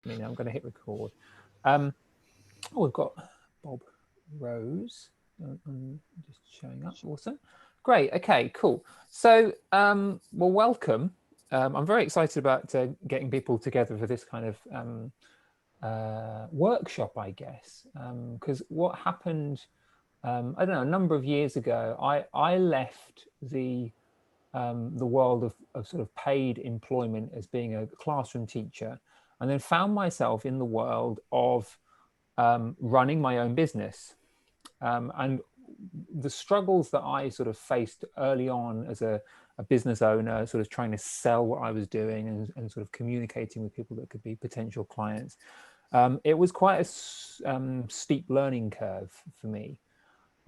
happening. I'm going to hit record. Oh, we've got Bob Rose just showing up. Awesome. Great. Okay, cool. So, well, welcome. I'm very excited about getting people together for this kind of workshop, I guess, because what happened, I don't know, a number of years ago, I left the world of sort of paid employment as being a classroom teacher, and then found myself in the world of running my own business. And the struggles that I sort of faced early on as a business owner, sort of trying to sell what I was doing and sort of communicating with people that could be potential clients, it was quite a steep learning curve for me.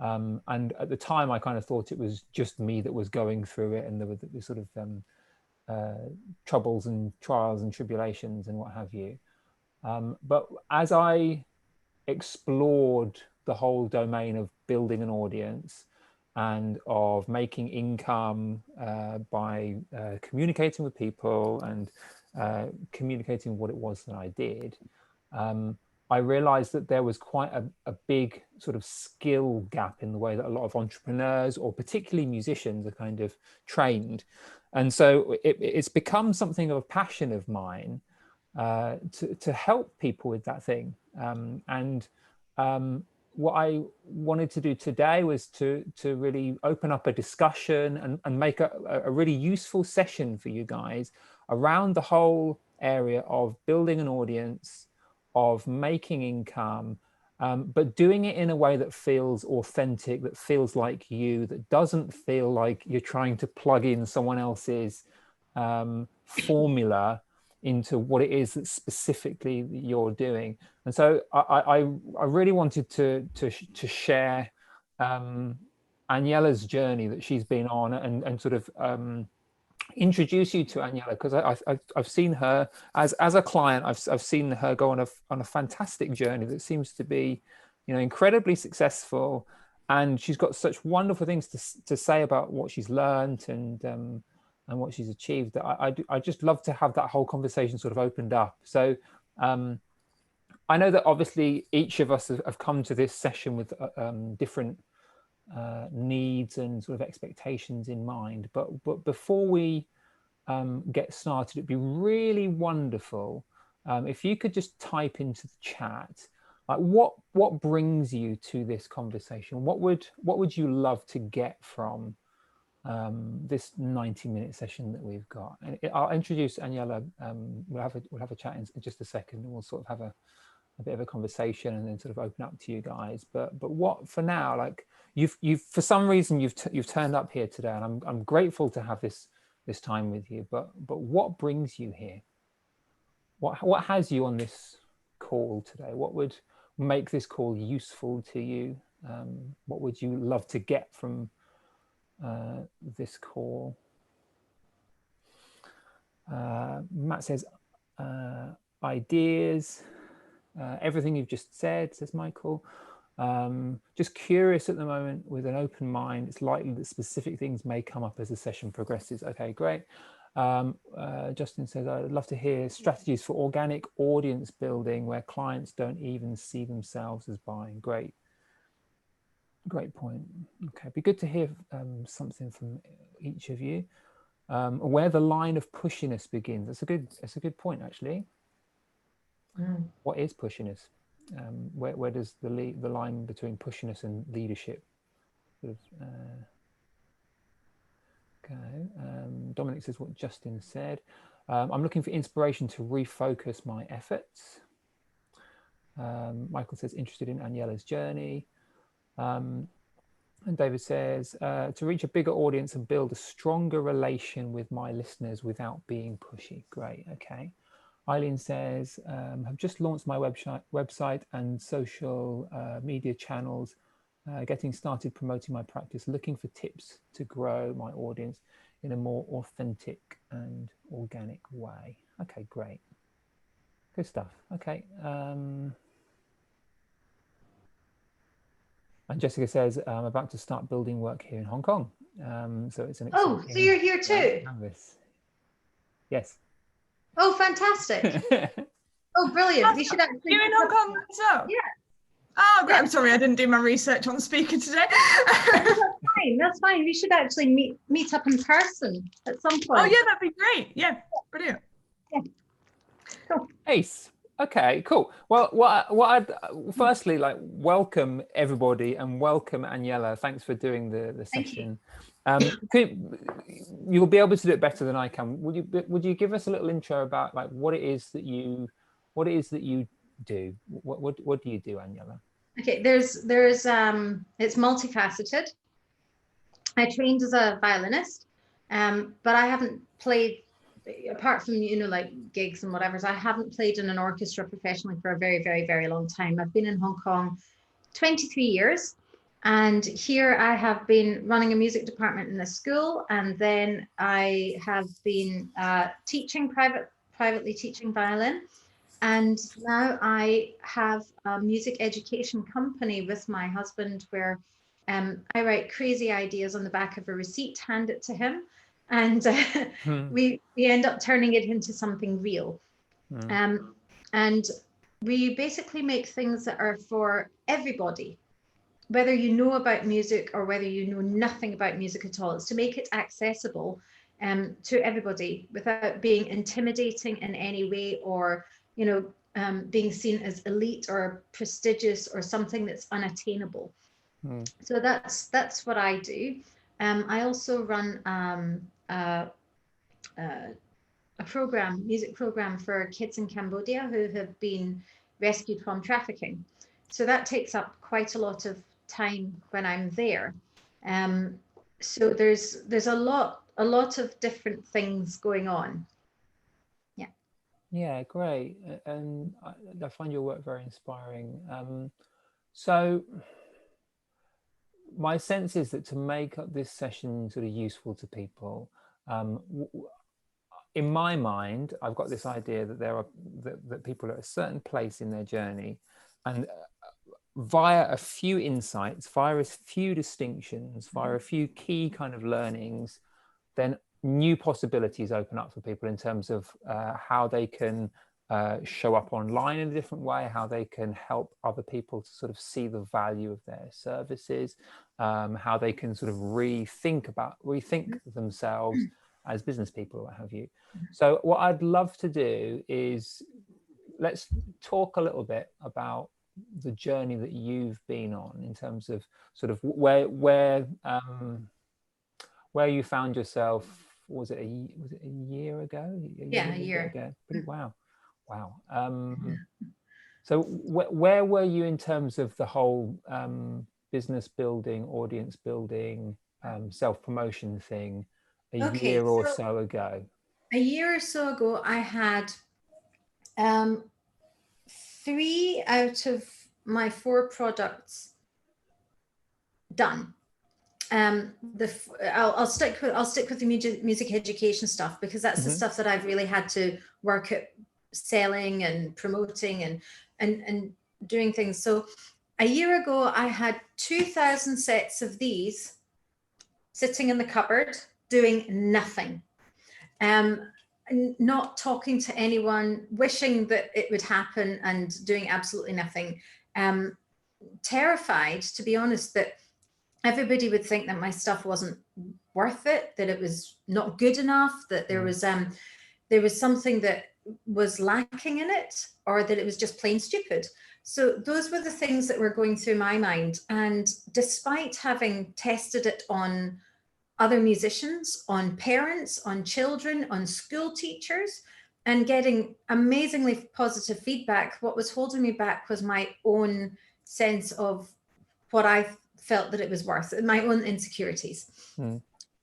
And at the time, I kind of thought it was just me that was going through it, and there were the sort of troubles and trials and tribulations and what have you. But as I explored the whole domain of building an audience and of making income by communicating with people and communicating what it was that I did, I realized that there was quite a big sort of skill gap in the way that a lot of entrepreneurs, or particularly musicians, are kind of trained. And so it's become something of a passion of mine to help people with that thing. What I wanted to do today was to really open up a discussion and make a really useful session for you guys around the whole area of building an audience, of making income, but doing it in a way that feels authentic, that feels like you, that doesn't feel like you're trying to plug in someone else's formula into what it is that specifically you're doing. And so I really wanted to share Aniela's journey that she's been on, and sort of introduce you to Aniela, because I've seen her as a client. I've seen her go on a fantastic journey that seems to be, you know, incredibly successful, and she's got such wonderful things to say about what she's learned and what she's achieved, that I just love to have that whole conversation sort of opened up. So I know that obviously each of us have come to this session with different needs and sort of expectations in mind, but before we get started, it'd be really wonderful if you could just type into the chat, like, what brings you to this conversation. What would you love to get from this 90-minute session that we've got? And I'll introduce Aniela. We'll have a chat in just a second, and we'll sort of have a bit of a conversation and then sort of open up to you guys. But what for now, like, you've for some reason you've turned up here today, and I'm grateful to have this time with you. But what brings you here? What has you on this call today? What would make this call useful to you? What would you love to get from this call? Matt says ideas. Everything you've just said, says Michael. Just curious at the moment with an open mind. It's likely that specific things may come up as the session progresses. Okay, great. Justin says, I'd love to hear strategies for organic audience building where clients don't even see themselves as buying. Great point. Okay, it'd be good to hear something from each of you. Where the line of pushiness begins. That's a good point, actually. What is pushiness? Where does the line between pushiness and leadership sort of go? Dominic says what Justin said. I'm looking for inspiration to refocus my efforts. Michael says interested in Aniela's journey. And David says to reach a bigger audience and build a stronger relation with my listeners without being pushy. Great. Okay. Eileen says, have just launched my website and social media channels, getting started promoting my practice, looking for tips to grow my audience in a more authentic and organic way. Okay, great. Good stuff. Okay. And Jessica says, I'm about to start building work here in Hong Kong. So it's an exciting... Oh, so you're here too? Canvas. Yes. Oh, fantastic. Oh, brilliant. We should actually... You in Hong Kong as well? Yeah. Oh, great. I'm sorry, I didn't do my research on the speaker today. That's fine. We should actually meet up in person at some point. Oh, yeah, that'd be great. Yeah, brilliant. Yeah. Cool. Ace. Okay, cool. Well, firstly, like, welcome everybody and welcome Aniela. Thanks for doing the session. You'll be able to do it better than I can. Would you give us a little intro about like what it is that you do? What do you do, Aniela? Okay, there's it's multifaceted. I trained as a violinist, but I haven't played, apart from, you know, like gigs and whatever, I haven't played in an orchestra professionally for a very, very, very long time. I've been in Hong Kong 23 years. And here I have been running a music department in a school. And then I have been privately teaching violin. And now I have a music education company with my husband where I write crazy ideas on the back of a receipt, hand it to him, and we end up turning it into something real. And we basically make things that are for everybody, whether you know about music or whether you know nothing about music at all. It's to make it accessible to everybody without being intimidating in any way, or, you know, being seen as elite or prestigious or something that's unattainable. So that's what I do. I also run a music program for kids in Cambodia who have been rescued from trafficking. So that takes up quite a lot of time when I'm there. So there's a lot of different things going on. Yeah, great. And I find your work very inspiring. So my sense is that to make this session sort of useful to people, in my mind, I've got this idea that that people are at a certain place in their journey, and via a few insights, via a few distinctions, via a few key kind of learnings, then new possibilities open up for people in terms of how they can show up online in a different way, how they can help other people to sort of see the value of their services, how they can sort of rethink themselves as business people, or what have you. So what I'd love to do is let's talk a little bit about the journey that you've been on in terms of sort of where you found yourself. Was it a year ago? A year ago. Pretty wow. So where were you in terms of the whole business building, audience building, self-promotion thing a year or so ago? A year or so ago, I had 3 out of my 4 products done. I'll stick with the music education stuff, because that's the stuff that I've really had to work at selling and promoting and doing things. So a year ago, I had 2,000 sets of these sitting in the cupboard doing nothing, not talking to anyone, wishing that it would happen and doing absolutely nothing. Terrified, to be honest, that everybody would think that my stuff wasn't worth it, that it was not good enough, that there was something that was lacking in it, or that it was just plain stupid. So those were the things that were going through my mind. And despite having tested it on other musicians, on parents, on children, on school teachers, and getting amazingly positive feedback, what was holding me back was my own sense of what I felt that it was worth, my own insecurities.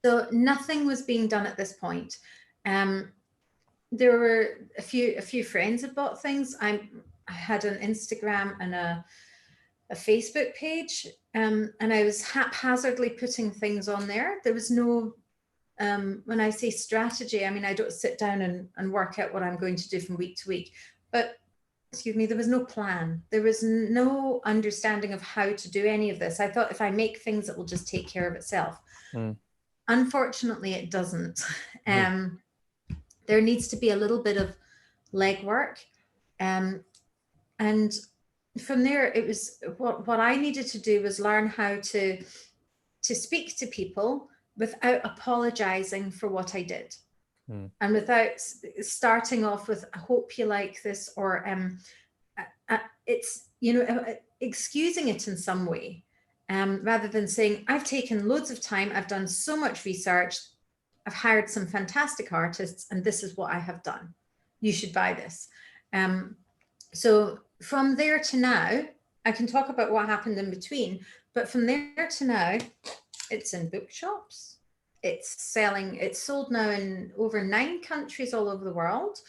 So nothing was being done at this point. There were a few friends had bought things. I had an Instagram and a Facebook page, and I was haphazardly putting things on there. There was no, when I say strategy, I mean, I don't sit down and work out what I'm going to do from week to week, but excuse me, there was no plan. There was no understanding of how to do any of this. I thought if I make things, it will just take care of itself. Unfortunately, it doesn't. There needs to be a little bit of legwork. And from there, it was what I needed to do was learn how to speak to people without apologizing for what I did. And without starting off with, I hope you like this, or it's, excusing it in some way, rather than saying, I've taken loads of time, I've done so much research, I've hired some fantastic artists, and this is what I have done. You should buy this. So from there to now, I can talk about what happened in between, but from there to now, it's in bookshops. It's sold now in over 9 countries all over the world.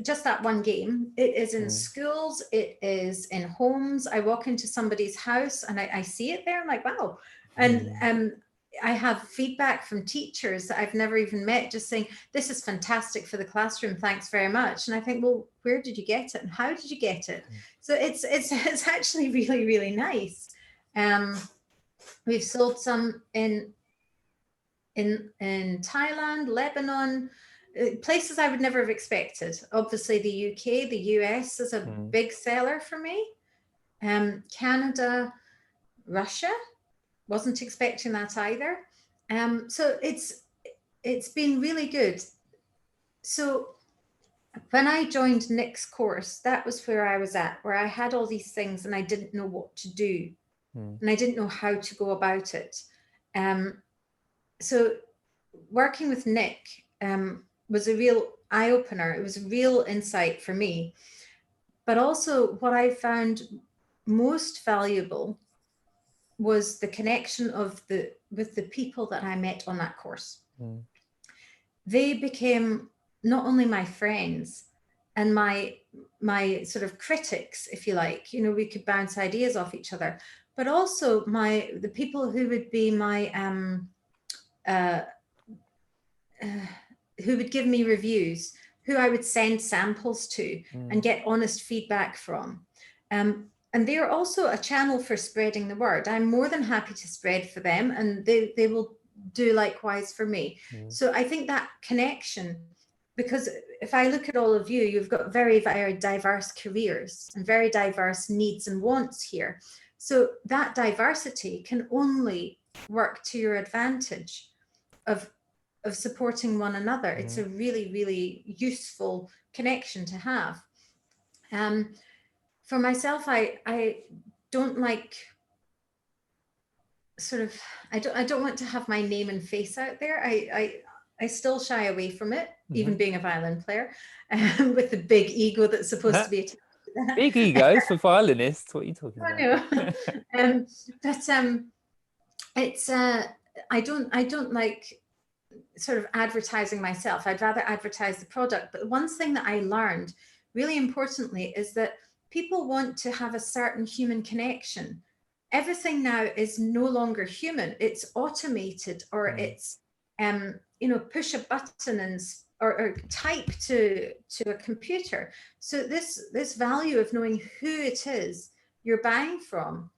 Just that one game. It is in schools, it is in homes. I walk into somebody's house and I see it there. I'm like, wow. And I have feedback from teachers that I've never even met just saying, this is fantastic for the classroom, thanks very much. And I think, well, where did you get it and how did you get it? So it's actually really, really nice. We've sold some in Thailand, Lebanon, places I would never have expected. Obviously the UK, the US is a big seller for me. Canada, Russia, wasn't expecting that either. So it's been really good. So when I joined Nick's course, that was where I was at, where I had all these things and I didn't know what to do. And I didn't know how to go about it. So working with Nick was a real eye-opener. It was a real insight for me. But also what I found most valuable was the connection with the people that I met on that course. They became not only my friends and my sort of critics, if you like. We could bounce ideas off each other, but also the people who would be my who would give me reviews, who I would send samples to and get honest feedback from. And they're also a channel for spreading the word. I'm more than happy to spread for them, and they will do likewise for me. So I think that connection, because if I look at all of you, you've got very, very diverse careers and very diverse needs and wants here. So that diversity can only work to your advantage of supporting one another. It's a really, really useful connection to have. For myself, I don't like I don't want to have my name and face out there. I still shy away from it, even being a violin player, with the big ego that's supposed to be attached to that. Big egos for violinists. What are you talking about? I know. But it's I don't like sort of advertising myself. I'd rather advertise the product. But one thing that I learned really importantly is that people want to have a certain human connection. Everything now is no longer human. It's automated, or it's push a button or type to a computer. So this value of knowing who it is you're buying from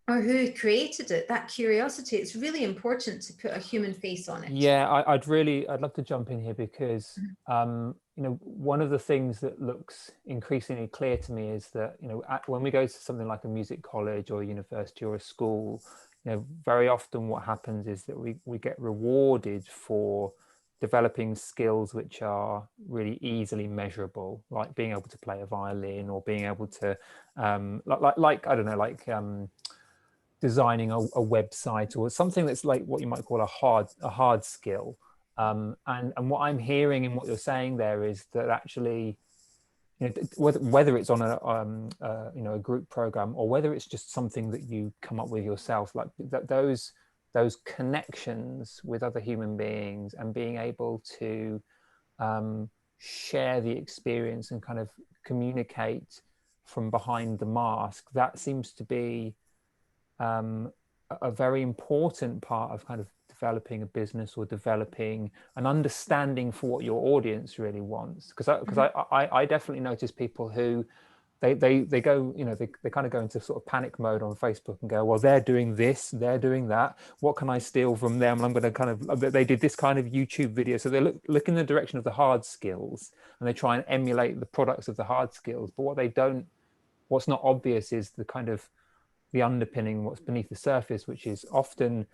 or who created it, that curiosity, it's really important to put a human face on it. Yeah, I'd love to jump in here because one of the things that looks increasingly clear to me is that when we go to something like a music college or a university or a school, very often what happens is that we get rewarded for developing skills which are really easily measurable, like being able to play a violin or being able to like I don't know, like designing a website or something that's like what you might call a hard skill. And what I'm hearing in what you're saying there is that actually, whether it's on a group program or whether it's just something that you come up with yourself, like that those connections with other human beings and being able to share the experience and kind of communicate from behind the mask, that seems to be a very important part of kind of developing a business or developing an understanding for what your audience really wants. Because I definitely notice people who they go, you know, they kind of go into sort of panic mode on Facebook and go, well, they're doing this, they're doing that, what can I steal from them? And I'm going to kind of, they did this kind of YouTube video. So they look in the direction of the hard skills, and they try and emulate the products of the hard skills. But what's not obvious is the kind of the underpinning, what's beneath the surface, which is often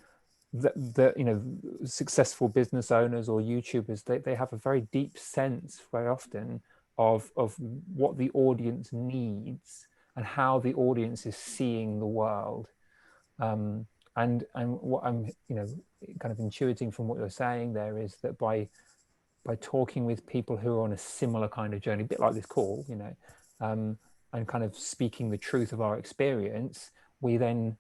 the you know, successful business owners or YouTubers, they have a very deep sense very often of what the audience needs and how the audience is seeing the world. And what I'm, you know, kind of intuiting from what you're saying there is that by talking with people who are on a similar kind of journey, a bit like this call, you know, and kind of speaking the truth of our experience, we then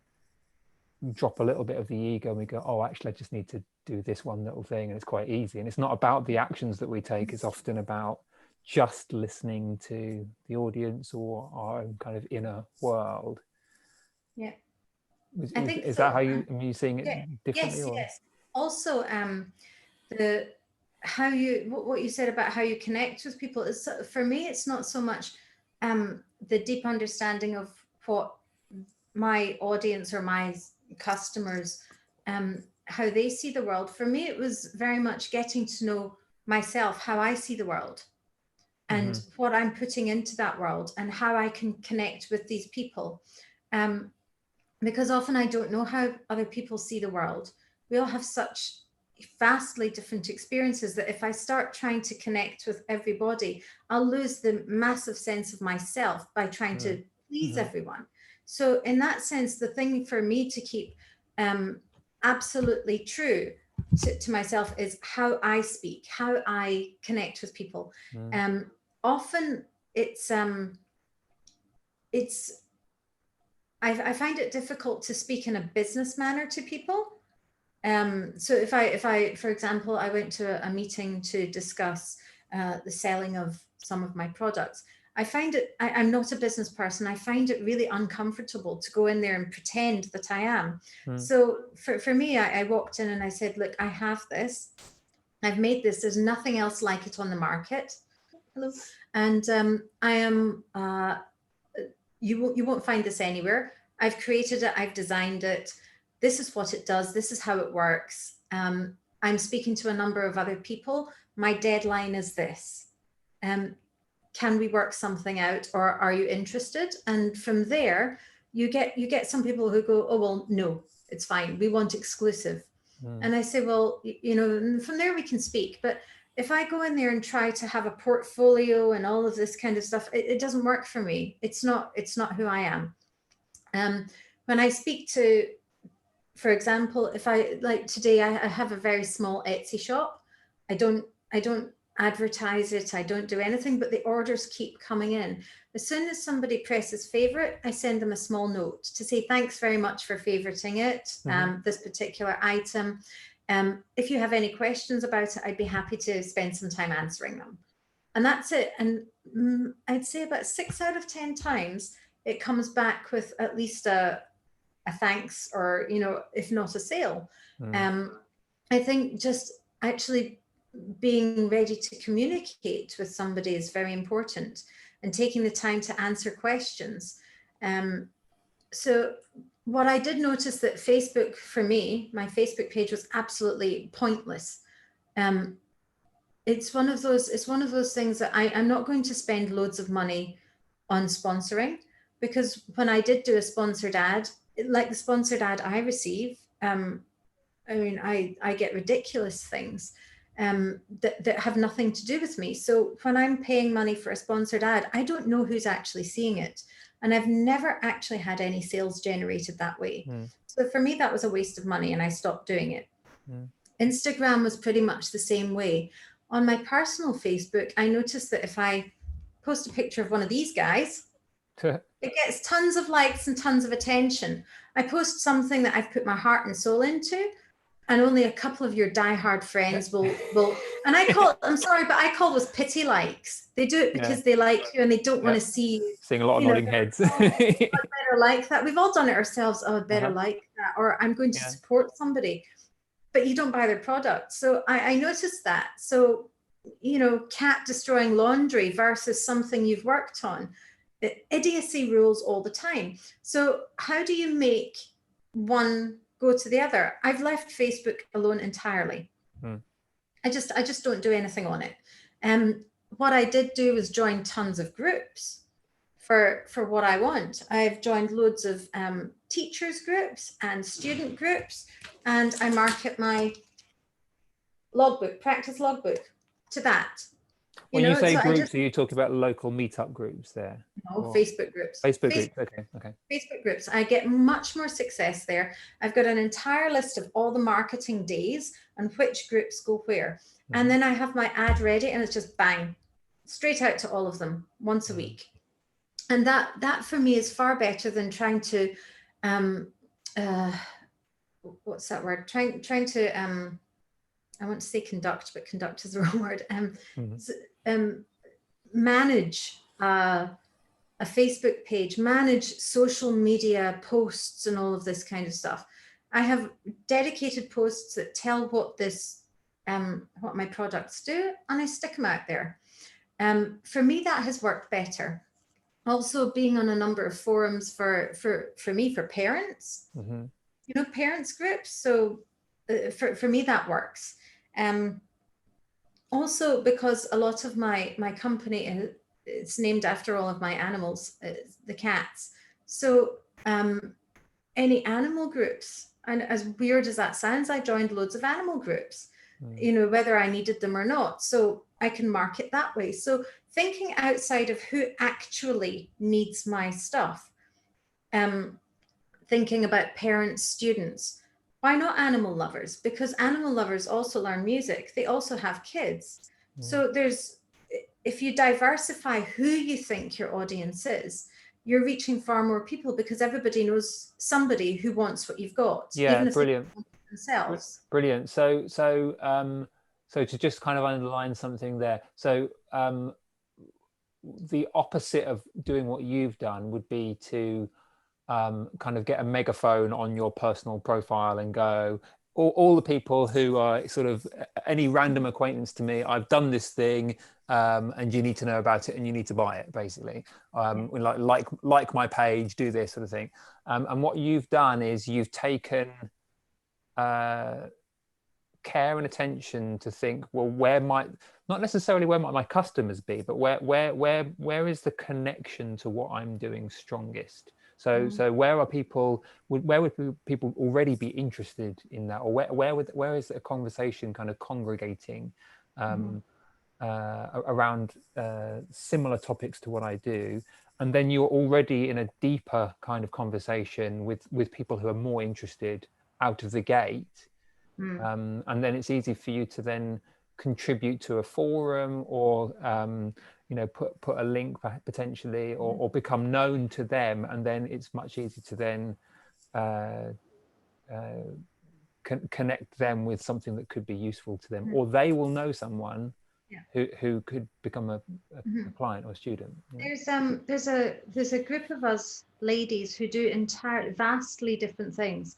drop a little bit of the ego and we go, oh, actually, I just need to do this one little thing, and it's quite easy. And it's not about the actions that we take, it's often about just listening to the audience or our own kind of inner world. Yeah. I think is that how you seeing it differently? Yes, or? yes. Also, the how you what you said about how you connect with people is, for me, it's not so much the deep understanding of what my audience or my customers, how they see the world. For me, it was very much getting to know myself, how I see the world, and what I'm putting into that world, and how I can connect with these people. Because often I don't know how other people see the world. We all have such vastly different experiences that if I start trying to connect with everybody, I'll lose the massive sense of myself by trying to please everyone. So in that sense, the thing for me to keep absolutely true to myself is how I speak, how I connect with people. Often I find it difficult to speak in a business manner to people. So if I, for example, I went to a meeting to discuss the selling of some of my products, I find it, I'm not a business person. I find it really uncomfortable to go in there and pretend that I am. So for me, I walked in and I said, look, I have this. I've made this. There's nothing else like it on the market. Hello. And I am, you won't find this anywhere. I've created it. I've designed it. This is what it does. This is how it works. I'm speaking to a number of other people. My deadline is this. Can we work something out, or are you interested? And from there, you get some people who go, oh, well, no, it's fine. We want exclusive. And I say, well, you know, from there we can speak. But if I go in there and try to have a portfolio and all of this kind of stuff, it doesn't work for me. It's not who I am. When I speak to, for example, if I, like today, I have a very small Etsy shop. I don't advertise it. I don't do anything, but the orders keep coming in. As soon as somebody presses favorite, I send them a small note to say, thanks very much for favoriting it, this particular item. If you have any questions about it, I'd be happy to spend some time answering them. And that's it. And I'd say about 6 out of 10 times, it comes back with at least a thanks, or, you know, if not a sale. I think just actually being ready to communicate with somebody is very important, and taking the time to answer questions. So what I did notice that Facebook, for me, my Facebook page was absolutely pointless. It's one of those things that I'm not going to spend loads of money on sponsoring, because when I did do a sponsored ad, like the sponsored ad I receive, I mean, I get ridiculous things that have nothing to do with me. So when I'm paying money for a sponsored ad, I don't know who's actually seeing it. And I've never actually had any sales generated that way. So for me, that was a waste of money, and I stopped doing it. Instagram was pretty much the same way. On my personal Facebook, I noticed that if I post a picture of one of these guys, it gets tons of likes and tons of attention. I post something that I've put my heart and soul into, and only a couple of your diehard friends will, and I call, I'm sorry, but I call those pity likes. They do it because they like you and they don't want to see you. Seeing a lot of nodding heads. Oh, I'd better like that. We've all done it ourselves. Oh, I'd better like that. Or I'm going to support somebody, but you don't buy their product. So I noticed that. So, you know, cat destroying laundry versus something you've worked on. idiocy rules all the time. So how do you make one go to the other? I've left Facebook alone entirely. I just don't do anything on it. What I did do was join tons of groups for what I want. I've joined loads of teachers groups and student groups, and I market my logbook, practice logbook, to that. When you say groups, are you talking about local meetup groups there? No, Facebook groups. Facebook groups, okay. Facebook groups. I get much more success there. I've got an entire list of all the marketing days and which groups go where. And then I have my ad ready, and it's just bang, straight out to all of them once a week. And that for me is far better than trying to, what's that word? Trying to, I want to say conduct, but conduct is the wrong word. Manage a Facebook page, manage social media posts and all of this kind of stuff. I have dedicated posts that tell what what my products do, and I stick them out there. For me, that has worked better. Also, being on a number of forums for me, for parents, parents groups. So for me, that works. Also, because a lot of my company, it's named after all of my animals, the cats. So any animal groups, and as weird as that sounds, I joined loads of animal groups, whether I needed them or not. So I can market that way. So thinking outside of who actually needs my stuff, thinking about parents, students. Why not animal lovers? Because animal lovers also learn music. They also have kids. So if you diversify who you think your audience is, you're reaching far more people, because everybody knows somebody who wants what you've got. Yeah, even if brilliant. They want it themselves. Brilliant. So to just kind of underline something there. So the opposite of doing what you've done would be to kind of get a megaphone on your personal profile and go, all the people who are sort of any random acquaintance to me, I've done this thing, and you need to know about it and you need to buy it, basically. Like my page, do this sort of thing. And what you've done is you've taken care and attention to think, well, not necessarily where might my customers be, but where is the connection to what I'm doing strongest? So where would people already be interested in that, or where is a conversation kind of congregating around similar topics to what I do, and then you're already in a deeper kind of conversation with people who are more interested out of the gate, and then it's easy for you to then contribute to a forum, or put a link potentially, or become known to them, and then it's much easier to then connect them with something that could be useful to them, or they will know someone who could become a client or a student. There's a group of us ladies who do vastly different things.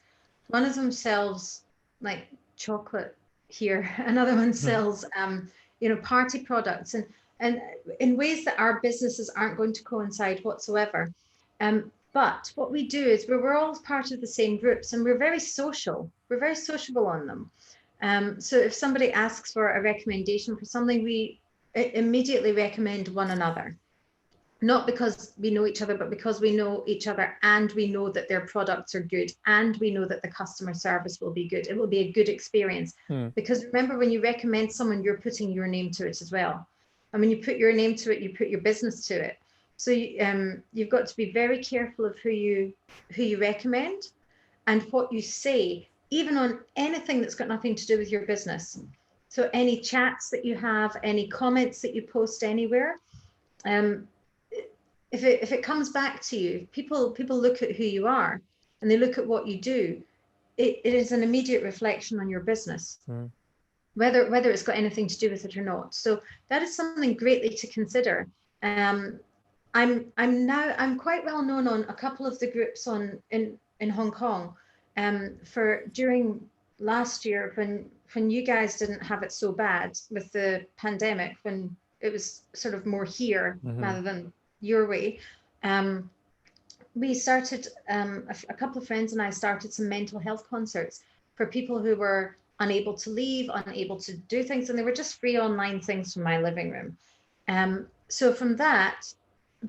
One of them sells like chocolate here, another one sells party products, and in ways that our businesses aren't going to coincide whatsoever. But what we do is we're all part of the same groups, and we're very social. We're very sociable on them. So if somebody asks for a recommendation for something, we immediately recommend one another. Not because we know each other, but because we know each other, and we know that their products are good, and we know that the customer service will be good. It will be a good experience. Because remember, when you recommend someone, you're putting your name to it as well. And when you put your name to it, you put your business to it. So you've got to be very careful of who you recommend and what you say, even on anything that's got nothing to do with your business. So any chats that you have, any comments that you post anywhere, if it comes back to you, people look at who you are and they look at what you do. It is an immediate reflection on your business, whether it's got anything to do with it or not. So that is something greatly to consider. I'm quite well known on a couple of the groups in Hong Kong. For during last year, when you guys didn't have it so bad with the pandemic, when it was sort of more here rather than your way, we started, a couple of friends and I started some mental health concerts for people who were unable to leave, unable to do things, and they were just free online things from my living room. So from that,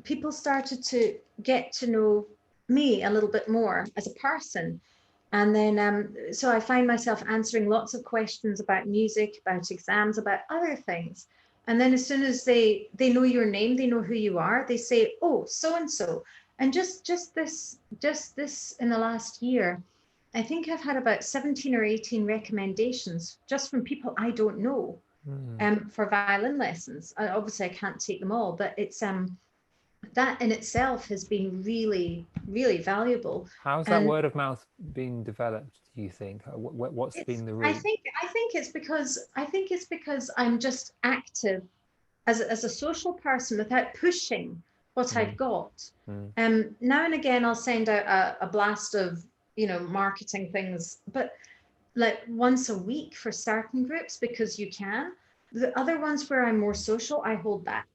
people started to get to know me a little bit more as a person. And then, so I find myself answering lots of questions about music, about exams, about other things. And then as soon as they know your name, they know who you are, they say, oh, so and so. And just this in the last year, I think I've had about 17 or 18 recommendations just from people I don't know, for violin lessons. Obviously, I can't take them all, but it's that in itself has been really, really valuable. How's that word of mouth being developed, do you think? What's been the route? I think it's because I'm just active as a social person without pushing what I've got. Now and again, I'll send out a blast of, marketing things, but like once a week for certain groups, because you can. The other ones where I'm more social, I hold back.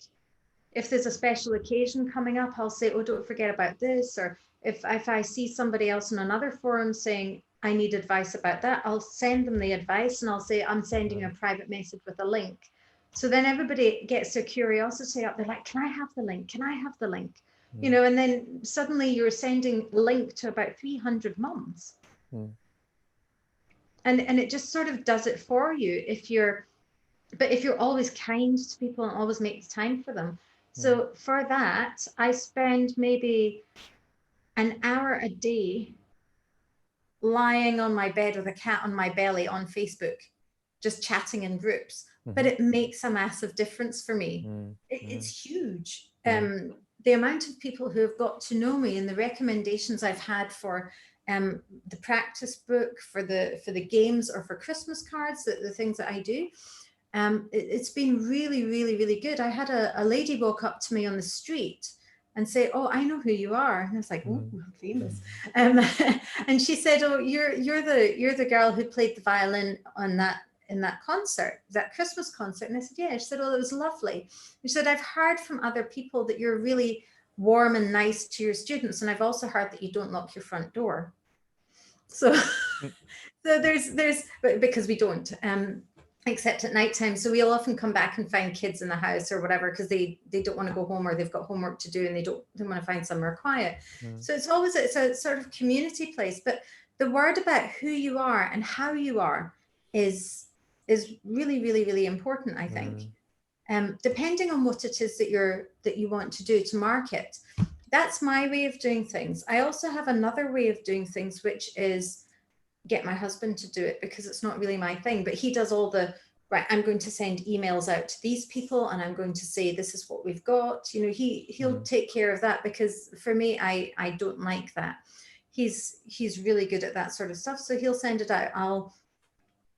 If there's a special occasion coming up, I'll say, oh, don't forget about this. Or if I see somebody else in another forum saying, I need advice about that, I'll send them the advice and I'll say, I'm sending a private message with a link. So then everybody gets their curiosity up. They're like, can I have the link? Can I have the link? And then suddenly you're sending link to about 300 mums. And it just sort of does it for you if you're always kind to people and always make time for them. So for that, I spend maybe an hour a day lying on my bed with a cat on my belly on Facebook, just chatting in groups. But it makes a massive difference for me. It's huge. The amount of people who have got to know me and the recommendations I've had for the practice book, for the games, or for Christmas cards, the things that I do. It's been really, really, really good. I had a lady walk up to me on the street and say, oh, I know who you are. And I was like, oh, famous. And she said, oh, you're the girl who played the violin in that concert, that Christmas concert. And I said, yeah. She said, oh, it was lovely. She said, I've heard from other people that you're really warm and nice to your students. And I've also heard that you don't lock your front door. So, so there's, because we don't, except at nighttime. So we'll often come back and find kids in the house or whatever, because they don't want to go home, or they've got homework to do and they want to find somewhere quiet. So it's a sort of community place. But the word about who you are and how you are is really, really, really important, I think. Depending on what it is that you want to do to market. That's my way of doing things. I also have another way of doing things, which is get my husband to do it, because it's not really my thing, but he does all the, right, I'm going to send emails out to these people and I'm going to say, this is what we've got. He'll take care of that, because for me, I don't like that. He's really good at that sort of stuff. So he'll send it out. I'll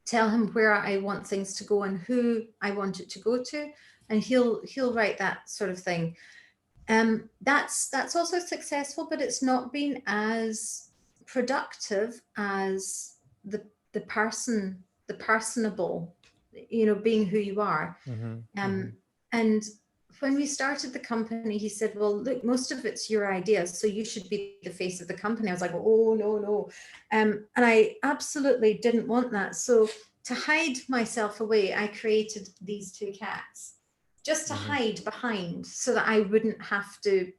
tell him where I want things to go and who I want it to go to, and he'll write that sort of thing. That's also successful, but it's not been as productive as the personable, being who you are. And when we started the company, he said, well, look, most of it's your ideas, so you should be the face of the company. I was like, oh, no. And I absolutely didn't want that. So to hide myself away, I created these two cats just to hide behind, so that I wouldn't have to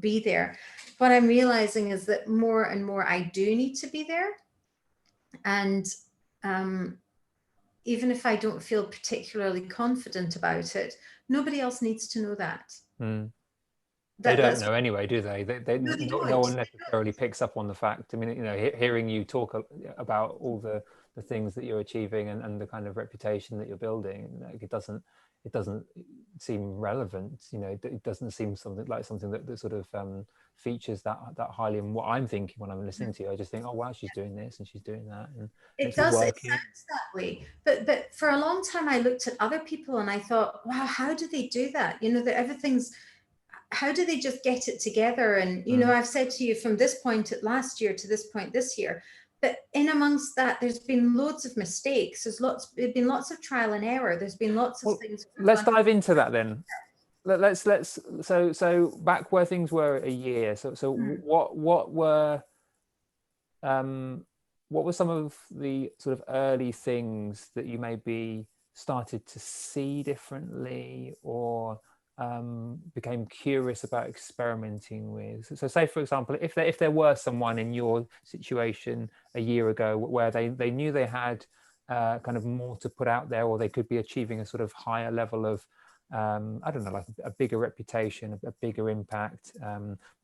be there. What I'm realizing is that more and more I do need to be there. And even if I don't feel particularly confident about it, nobody else needs to know that. They don't know anyway, do they? No one necessarily don't. picks up on the fact. I mean, hearing you talk about all the things that you're achieving and the kind of reputation that you're building, like, it doesn't seem relevant. It doesn't seem something that sort of features that highly in what I'm thinking when I'm listening to you. I just think, oh wow, she's doing this and she's doing that, and it does. It sounds that way, but for a long time I looked at other people and I thought, wow, how do they do that? That everything's, how do they just get it together? And I've said to you, from this point at last year to this point this year, but in amongst that, there's been loads of mistakes. There's been lots of trial and error. There's been lots of things. Let's dive into that then. let's so back where things were a year. So what were some of the sort of early things that you maybe started to see differently, or became curious about experimenting with? So say, for example, if there were someone in your situation a year ago where they knew they had kind of more to put out there, or they could be achieving a sort of higher level of I don't know, like a bigger reputation, a bigger impact,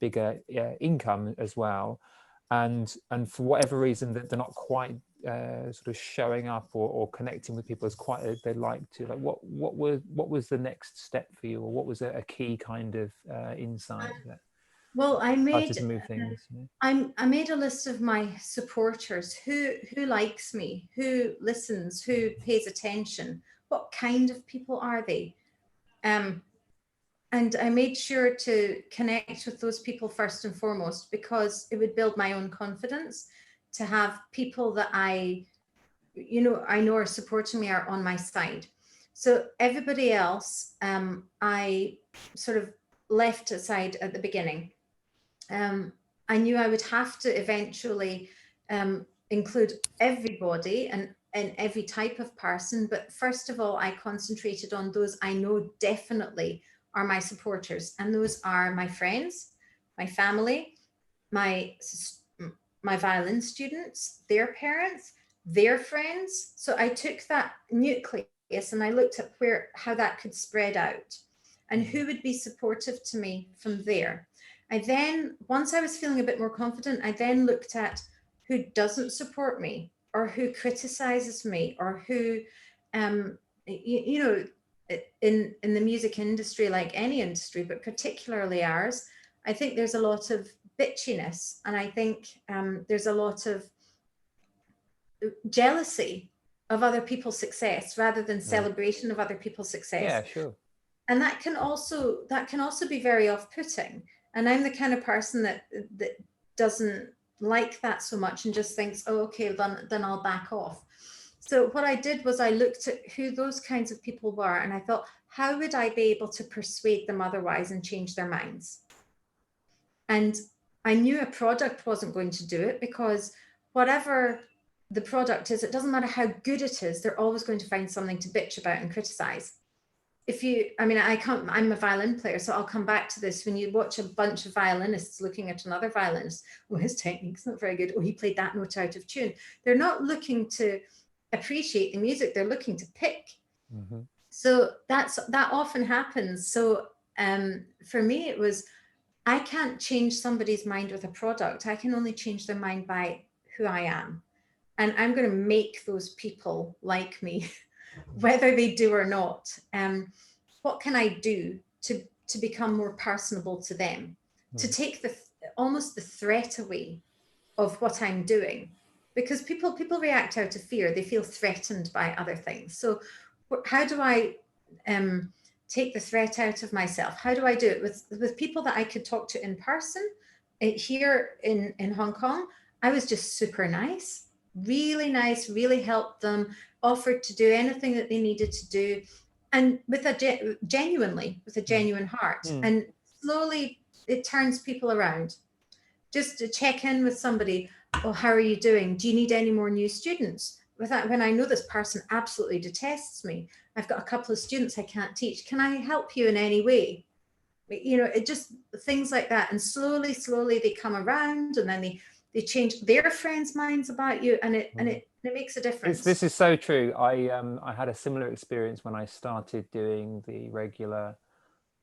bigger income as well, and for whatever reason that they're not quite sort of showing up or connecting with people as quite as they'd like to. Like what was the next step for you, or what was a key kind of insight that well, I started made to move things? You know? I made a list of my supporters, who likes me, who listens, who pays attention, what kind of people are they, and I made sure to connect with those people first and foremost, because it would build my own confidence to have people that I know are supporting me, are on my side. So everybody else, I sort of left aside at the beginning. I knew I would have to eventually include everybody and every type of person. But first of all, I concentrated on those I know definitely are my supporters. And those are my friends, my family, my violin students, their parents, their friends. So I took that nucleus and I looked at how that could spread out and who would be supportive to me from there. I then, once I was feeling a bit more confident, I then looked at who doesn't support me, or who criticizes me, or who, you know, in the music industry, like any industry, but particularly ours, I think there's a lot of bitchiness, and I think there's a lot of jealousy of other people's success rather than celebration of other people's success. Yeah, sure. And that can also be very off-putting. And I'm the kind of person that doesn't like that so much and just thinks, oh, okay, then I'll back off. So what I did was I looked at who those kinds of people were, and I thought, how would I be able to persuade them otherwise and change their minds? And I knew a product wasn't going to do it, because whatever the product is, it doesn't matter how good it is, they're always going to find something to bitch about and criticize. I'm a violin player, so I'll come back to this. When you watch a bunch of violinists looking at another violinist, well, his technique's not very good, or he played that note out of tune. They're not looking to appreciate the music, they're looking to pick. Mm-hmm. So that often happens. So for me, it was, I can't change somebody's mind with a product. I can only change their mind by who I am. And I'm going to make those people like me, whether they do or not. What can I do to become more personable to them, to take almost the threat away of what I'm doing? Because people react out of fear. They feel threatened by other things. So how do I take the threat out of myself? How do I do it with people that I could talk to in person? Here in Hong Kong, I was just super nice, really helped them, offered to do anything that they needed to do, and with a genuine heart. And slowly it turns people around. Just to check in with somebody. Oh, how are you doing? Do you need any more new students? With that, when I know this person absolutely detests me, I've got a couple of students I can't teach. Can I help you in any way? It just, things like that. And slowly they come around, and then they change their friends' minds about you, and it makes a difference. This is so true. I had a similar experience when I started doing the regular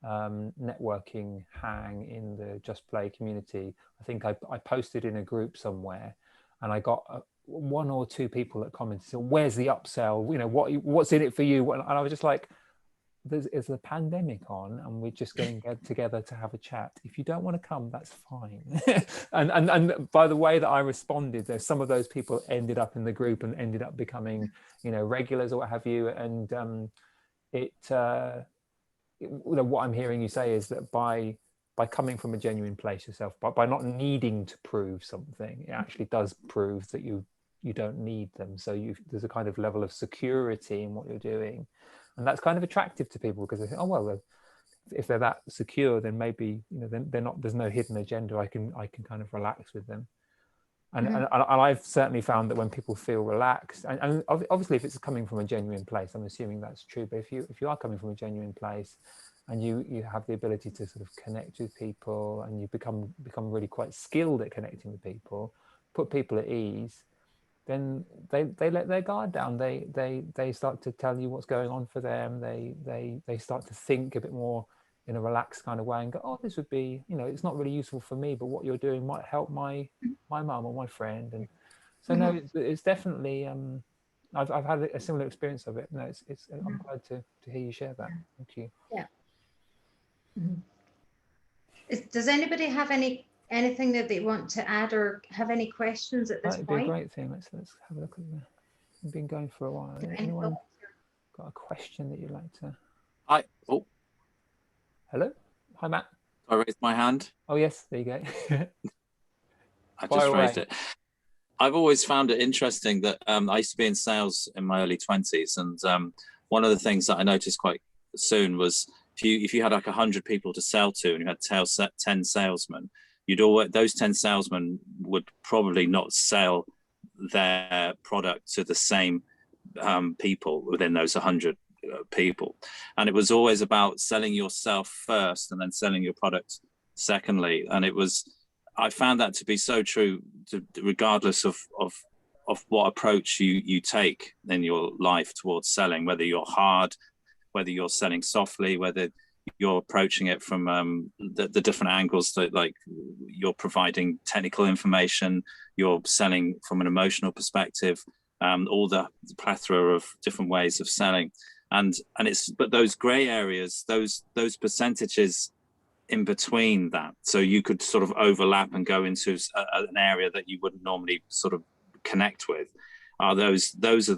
networking hang in the Just Play community. I think I posted in a group somewhere, and I got one or two people that commented, so where's the upsell? What's in it for you? And I was just like, there's a pandemic on, and we're just getting together to have a chat. If you don't want to come, that's fine. and by the way that I responded, there's some of those people ended up in the group and ended up becoming, regulars or what have you. And what I'm hearing you say is that by coming from a genuine place yourself, by not needing to prove something, it actually does prove that you don't need them. So there's a kind of level of security in what you're doing. And that's kind of attractive to people, because they think, oh, well, if they're that secure, then maybe, you know, then they're not, there's no hidden agenda. I can kind of relax with them. And, and I've certainly found that when people feel relaxed, and obviously if it's coming from a genuine place, I'm assuming that's true, but if you are coming from a genuine place and you have the ability to sort of connect with people, and you become really quite skilled at connecting with people, put people at ease, then they let their guard down. They start to tell you what's going on for them. They start to think a bit more in a relaxed kind of way and go, oh, this would be, you know, it's not really useful for me, but what you're doing might help my mum or my friend. And so no, it's definitely I've had a similar experience of it. No, it's I'm glad to hear you share that. Thank you. Yeah. Does anybody have anything that they want to add or have any questions at this That'd point? be a great thing. Let's have a look at we've been going for a while. Anyone got a question that you'd like to? Hello. Hi, Matt. I raised my hand. Oh yes, there you go. I just raised it. I've always found it interesting that I used to be in sales in my early 20s, and one of the things that I noticed quite soon was if you had like 100 people to sell to, and you had 10 salesmen, those 10 salesmen would probably not sell their product to the same people within those 100 people. And it was always about selling yourself first and then selling your product secondly. And I found that to be so true, regardless of what approach you take in your life towards selling, whether you're hard, whether you're selling softly, whether you're approaching it from the different angles, that like you're providing technical information, you're selling from an emotional perspective, all the plethora of different ways of selling. But those gray areas, those percentages in between that, so you could sort of overlap and go into an area that you wouldn't normally sort of connect with. Those are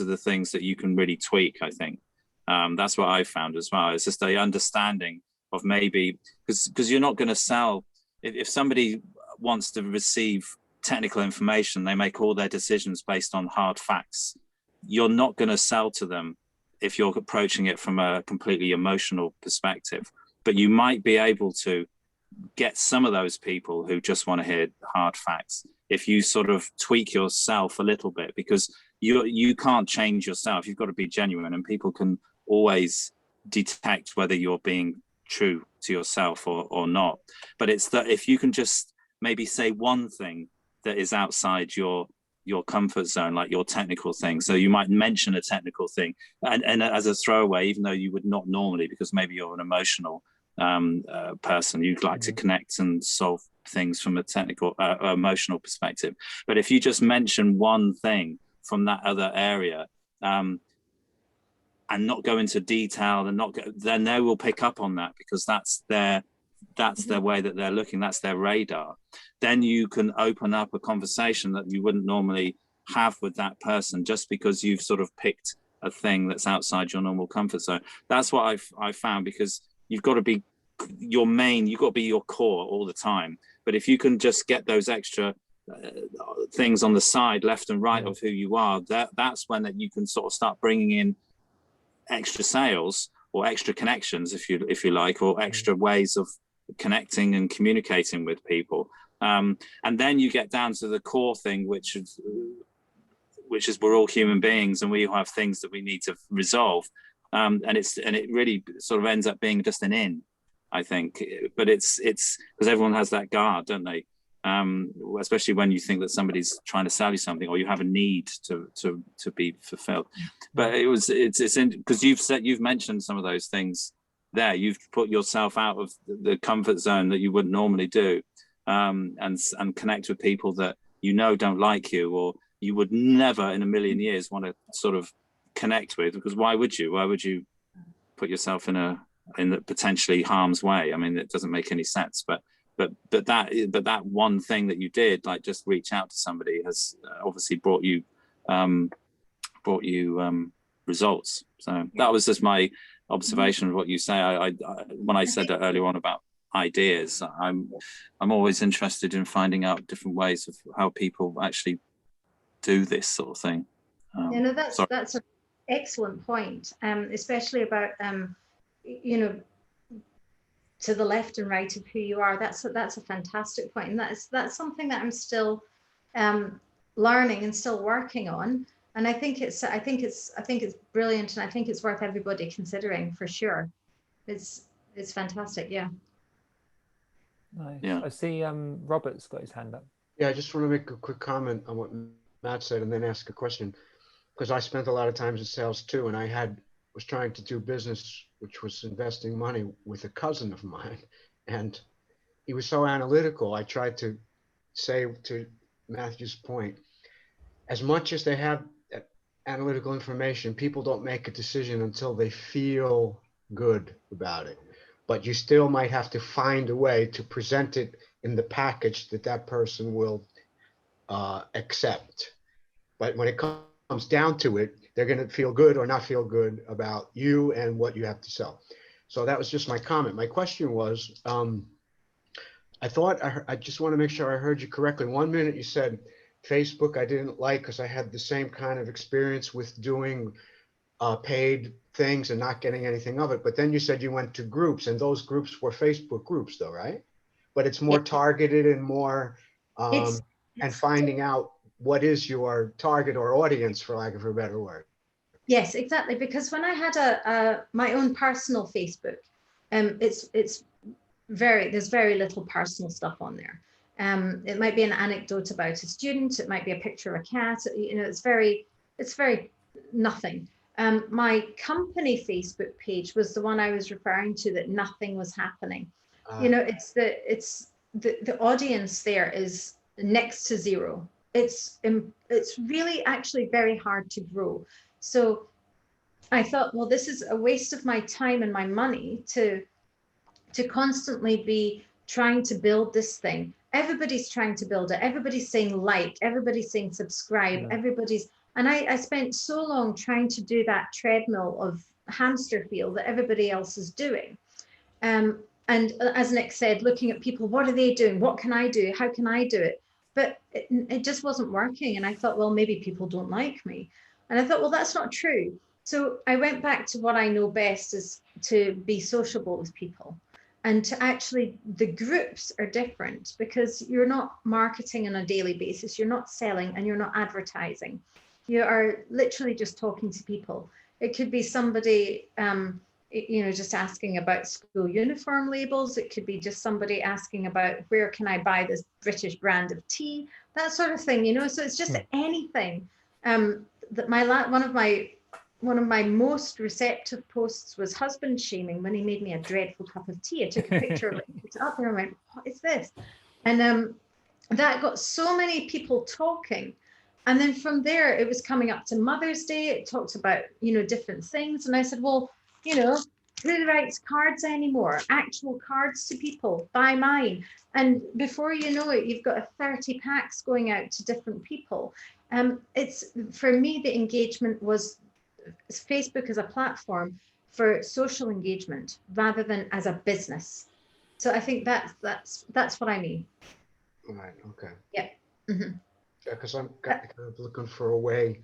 the things that you can really tweak, I think. That's what I found as well. It's just a understanding of maybe, because you're not going to sell, if somebody wants to receive technical information, they make all their decisions based on hard facts. You're not going to sell to them if you're approaching it from a completely emotional perspective. But you might be able to get some of those people who just want to hear hard facts if you sort of tweak yourself a little bit, because you can't change yourself. You've got to be genuine, and people can always detect whether you're being true to yourself or not. But it's that if you can just maybe say one thing that is outside your comfort zone, like your technical thing. So you might mention a technical thing and as a throwaway, even though you would not normally, because maybe you're an emotional person, you'd like to connect and solve things from a technical emotional perspective. But if you just mention one thing from that other area and not go into detail and then they will pick up on that, because that's their way that they're looking, that's their radar. Then you can open up a conversation that you wouldn't normally have with that person, just because you've sort of picked a thing that's outside your normal comfort zone. That's what I've found, because you've got to be you've got to be your core all the time. But if you can just get those extra things on the side, left and right, of who you are, that's when you can sort of start bringing in extra sales or extra connections, if you like, or extra ways of connecting and communicating with people. And then you get down to the core thing, which is we're all human beings and we have things that we need to resolve. And it really sort of ends up being just an in, I think. But it's because everyone has that guard, don't they? Especially when you think that somebody's trying to sell you something, or you have a need to be fulfilled. But it's because you've mentioned some of those things there. You've put yourself out of the comfort zone that you wouldn't normally do, and connect with people that don't like you, or you would never in a million years want to sort of connect with, because why would you put yourself in the potentially harm's way? I mean, it doesn't make any sense. But that one thing that you did, like just reach out to somebody, has obviously brought you results. So that was just my observation of what you say. I when I said that earlier on about ideas, I'm always interested in finding out different ways of how people actually do this sort of thing. That's an excellent point, especially about to the left and right of who you are. That's a fantastic point, and that's something that I'm still learning and still working on. And I think it's brilliant, and I think it's worth everybody considering for sure. It's fantastic, yeah. Nice. Yeah. I see Robert's got his hand up. Yeah, I just want to make a quick comment on what Matt said and then ask a question, because I spent a lot of times in sales too, and I was trying to do business, which was investing money with a cousin of mine, and he was so analytical. I tried to say, to Matthew's point, as much as they have analytical information, people don't make a decision until they feel good about it. But you still might have to find a way to present it in the package that person will accept. But when it comes down to it, they're going to feel good or not feel good about you and what you have to sell. So that was just my comment. My question was, I just want to make sure I heard you correctly. 1 minute you said Facebook I didn't like because I had the same kind of experience with doing paid things and not getting anything of it. But then you said you went to groups, and those groups were Facebook groups though, right? But it's more targeted and more and finding out what is your target or audience, for lack of a better word. Yes, exactly. Because when I had my own personal Facebook, there's very little personal stuff on there. It might be an anecdote about a student. It might be a picture of a cat. You know, it's very nothing. My company Facebook page was the one I was referring to, that nothing was happening. You know, it's the audience there is next to zero. It's really actually very hard to grow. So I thought, well, this is a waste of my time and my money to constantly be trying to build this thing. Everybody's trying to build it. Everybody's saying like, everybody's saying subscribe, and I spent so long trying to do that treadmill of hamster wheel that everybody else is doing. And as Nick said, looking at people, what are they doing? What can I do? How can I do it? But it just wasn't working. And I thought, well, maybe people don't like me. And I thought, well, that's not true. So I went back to what I know best, is to be sociable with people. And to actually, the groups are different because you're not marketing on a daily basis. You're not selling and you're not advertising. You are literally just talking to people. It could be somebody, you know, just asking about school uniform labels. It could be just somebody asking about where can I buy this British brand of tea, that sort of thing, you know. So it's just anything. That one of my most receptive posts was husband shaming when he made me a dreadful cup of tea. I took a picture of it, put it up there and went, what is this? And that got so many people talking. And then from there, it was coming up to Mother's Day. It talked about, you know, different things. And I said, well, you know, who writes cards anymore? Actual cards to people, buy mine. And before you know it, you've got 30 packs going out to different people. It's, for me, the engagement was Facebook as a platform for social engagement rather than as a business. So I think that's what I mean. All right. Okay. Yeah. Mm-hmm. Yeah, because I'm kind of looking for a way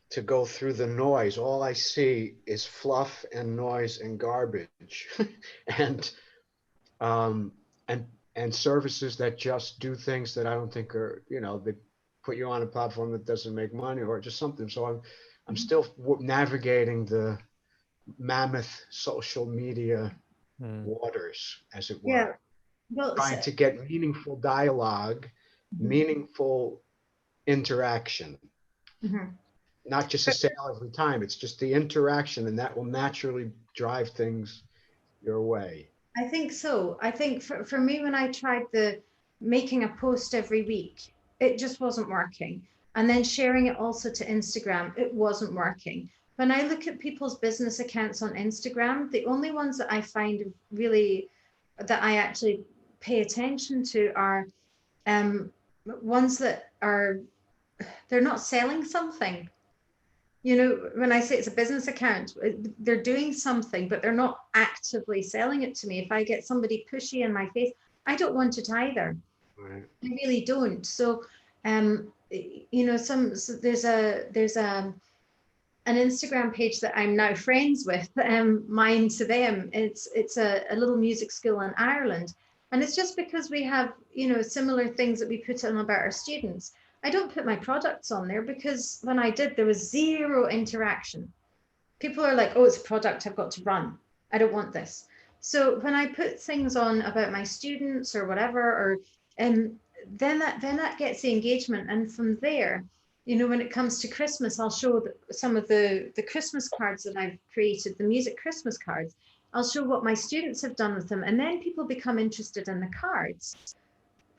to go through the noise. All I see is fluff and noise and garbage, and services that just do things that I don't think are, you know, they put you on a platform that doesn't make money or just something. So I'm still navigating the mammoth social media waters, as it were. Yeah. Well, trying to get meaningful dialogue, meaningful interaction, not just a sale every time. It's just the interaction, and that will naturally drive things your way. I think so. I think for me, when I tried making a post every week, it just wasn't working. And then sharing it also to Instagram, it wasn't working. When I look at people's business accounts on Instagram, the only ones that I find really that I actually pay attention to are ones that they're not selling something. You know, when I say it's a business account, they're doing something, but they're not actively selling it to me. If I get somebody pushy in my face, I don't want it either. Right. I really don't. So, you know, there's an Instagram page that I'm now friends with, mine to them. It's a little music school in Ireland. And it's just because we have, you know, similar things that we put on about our students. I don't put my products on there because when I did, there was zero interaction. People are like, oh, it's a product I've got to run. I don't want this. So when I put things on about my students or whatever, or then that gets the engagement. And from there, you know, when it comes to Christmas, I'll show some of the Christmas cards that I've created, the music Christmas cards. I'll show what my students have done with them, and then people become interested in the cards.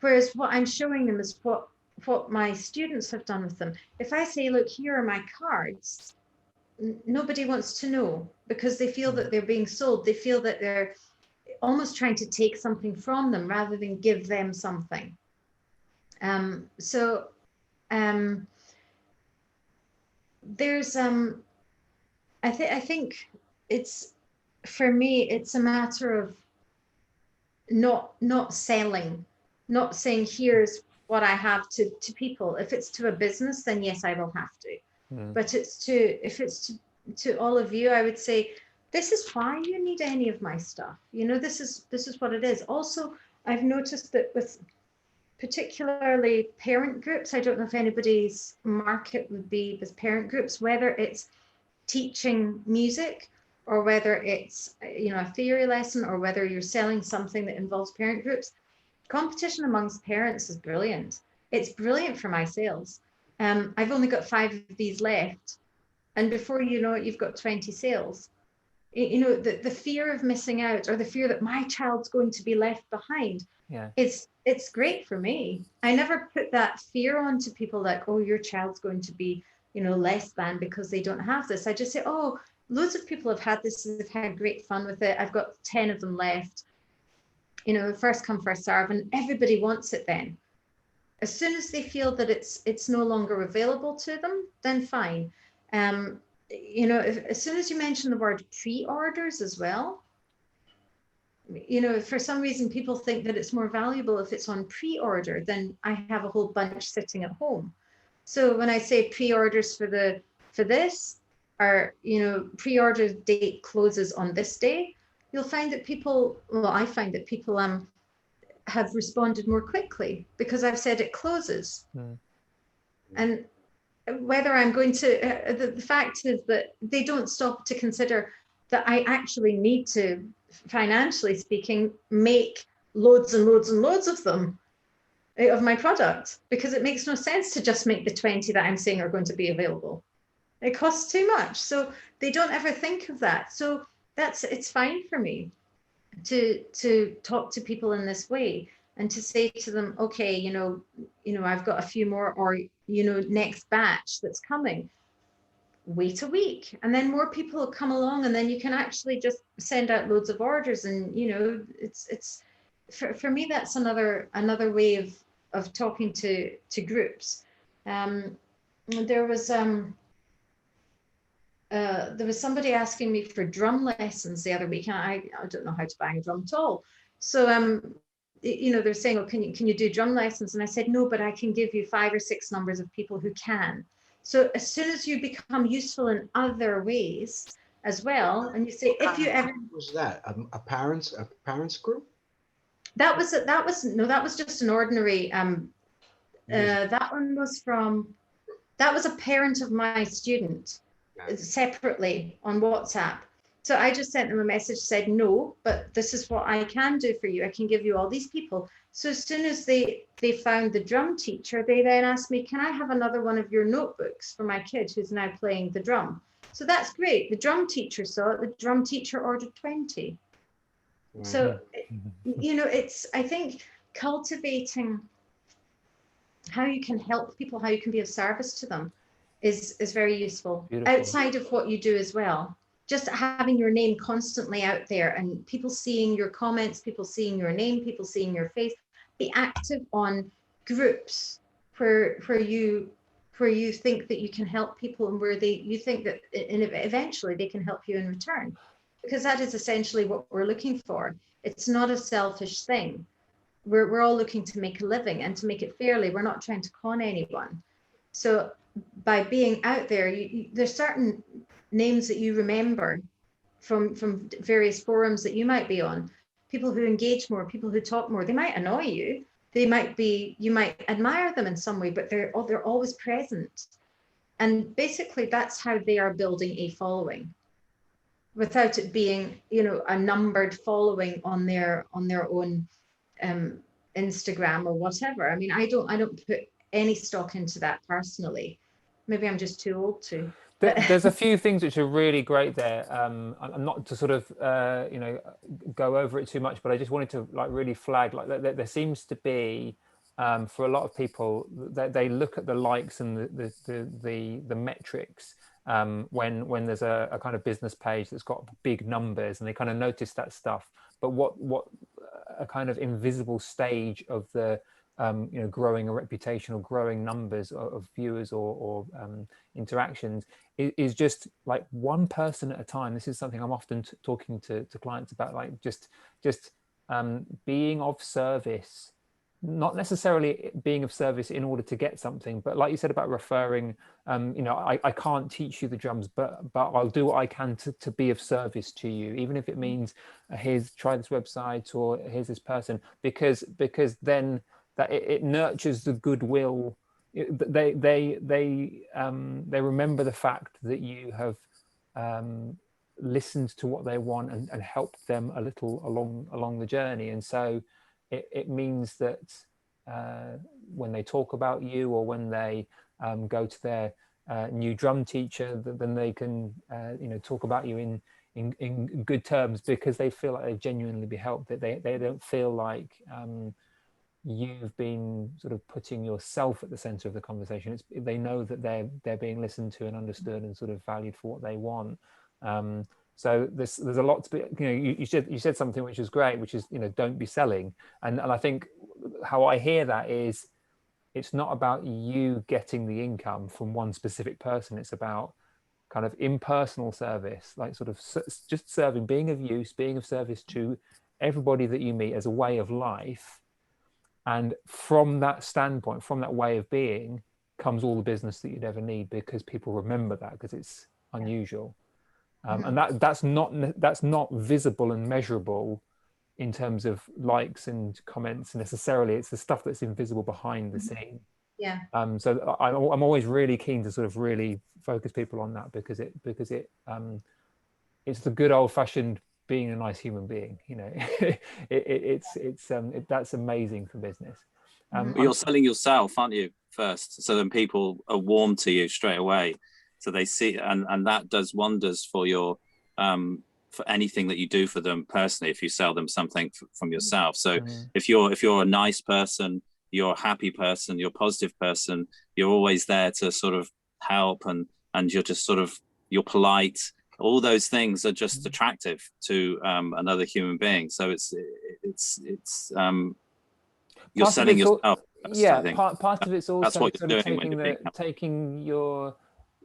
Whereas what I'm showing them is what my students have done with them. If I say, look, here are my cards, nobody wants to know because they feel that they're being sold. They feel that they're almost trying to take something from them rather than give them something. There's I think it's, for me, it's a matter of not selling, not saying here's what I have to people. If it's to a business, then yes, I will have to. But if it's to all of you, I would say this is why you need any of my stuff. You know, this is what it is. Also, I've noticed that with particularly parent groups, I don't know if anybody's market would be with parent groups, whether it's teaching music or whether it's, you know, a theory lesson, or whether you're selling something that involves parent groups. Competition amongst parents is brilliant. It's brilliant for my sales. I've only got 5 of these left, and before you know it, you've got 20 sales. You know, the fear of missing out, or the fear that my child's going to be left behind, it's great for me. I never put that fear onto people like, oh, your child's going to be, you know, less than because they don't have this. I just say, oh, loads of people have had this, they've had great fun with it. I've got 10 of them left. You know, first come, first serve, and everybody wants it then. As soon as they feel that it's no longer available to them, then fine. You know, as soon as you mention the word pre-orders as well, you know, for some reason people think that it's more valuable if it's on pre-order than I have a whole bunch sitting at home. So when I say pre-orders for this, or, you know, pre-order date closes on this day, you'll find that people, well, I find that people have responded more quickly because I've said it closes. And whether I'm going to, the fact is that they don't stop to consider that I actually need to, financially speaking, make loads and loads and loads of them, of my product, because it makes no sense to just make the 20 that I'm saying are going to be available. It costs too much. So they don't ever think of that. So it's fine for me to talk to people in this way and to say to them, okay, you know, I've got a few more, or, you know, next batch that's coming, wait a week, and then more people will come along, and then you can actually just send out loads of orders. And, you know, it's for me, that's another way of talking to groups. There was somebody asking me for drum lessons the other week, and I don't know how to bang a drum at all. So you know, they're saying, oh, can you do drum lessons? And I said, no, but I can give you 5 or 6 numbers of people who can. So as soon as you become useful in other ways as well, and you say, if you ever, was that a parents group? that was just an ordinary. That one was that was a parent of my student, separately on WhatsApp. So I just sent them a message, said, no, but this is what I can do for you. I can give you all these people. So as soon as they found the drum teacher, they then asked me, can I have another one of your notebooks for my kid who's now playing the drum? So that's great. The drum teacher saw it. The drum teacher ordered 20. So, you know, I think cultivating how you can help people, how you can be of service to them is very useful. Beautiful. Outside of what you do as well. Just having your name constantly out there and people seeing your comments, people seeing your name, people seeing your face. Be active on groups where you think that you can help people, and where you think that eventually they can help you in return, because that is essentially what we're looking for. It's not a selfish thing. We're all looking to make a living and to make it fairly. We're not trying to con anyone. So by being out there, there's certain names that you remember from various forums that you might be on. People who engage more, people who talk more. They might annoy you. They might be, you might admire them in some way, but they're always present. And basically, that's how they are building a following, without it being, you know, a numbered following on their own Instagram or whatever. I mean, I don't put any stock into that personally. Maybe I'm just too old to. There's a few things which are really great there. I'm not to sort of you know, go over it too much, but I just wanted to like really flag like there seems to be for a lot of people that they look at the likes and the metrics when there's a kind of business page that's got big numbers, and they kind of notice that stuff. But what a kind of invisible stage of the you know, growing a reputation or growing numbers of viewers or interactions is just like one person at a time. This is something I'm often talking to clients about, like just being of service, not necessarily being of service in order to get something, but like you said about referring, you know, I can't teach you the drums, but I'll do what I can to be of service to you, even if it means here's, try this website, or here's this person, because then that it nurtures the goodwill. They remember the fact that you have listened to what they want and helped them a little along the journey. And so it means that when they talk about you, or when they go to their new drum teacher, then they can you know, talk about you in good terms, because they feel like they've genuinely been helped, that they don't feel like you've been sort of putting yourself at the center of the conversation. They know that they're being listened to and understood and sort of valued for what they want. So there's a lot to be, you know, you said something which is great, which is, you know, don't be selling. And I think how I hear that is, it's not about you getting the income from one specific person. It's about kind of impersonal service, like sort of just serving, being of use, being of service to everybody that you meet as a way of life. And from that standpoint, from that way of being, comes all the business that you'd ever need, because people remember that, because it's unusual. And that's not visible and measurable in terms of likes and comments necessarily. It's the stuff that's invisible behind the scene. Yeah. So I'm always really keen to sort of really focus people on that, because it's the good old fashioned being a nice human being, you know. That's amazing for business. You're selling yourself, aren't you, first? So then people are warm to you straight away. So they see, and that does wonders for your for anything that you do for them personally, if you sell them something from yourself. So if you're a nice person, you're a happy person, you're a positive person, you're always there to sort of help, and you're just sort of, you're polite. All those things are just attractive to another human being. So it's you're selling yourself. Yeah, part of it's also that's what sort you're of doing taking your,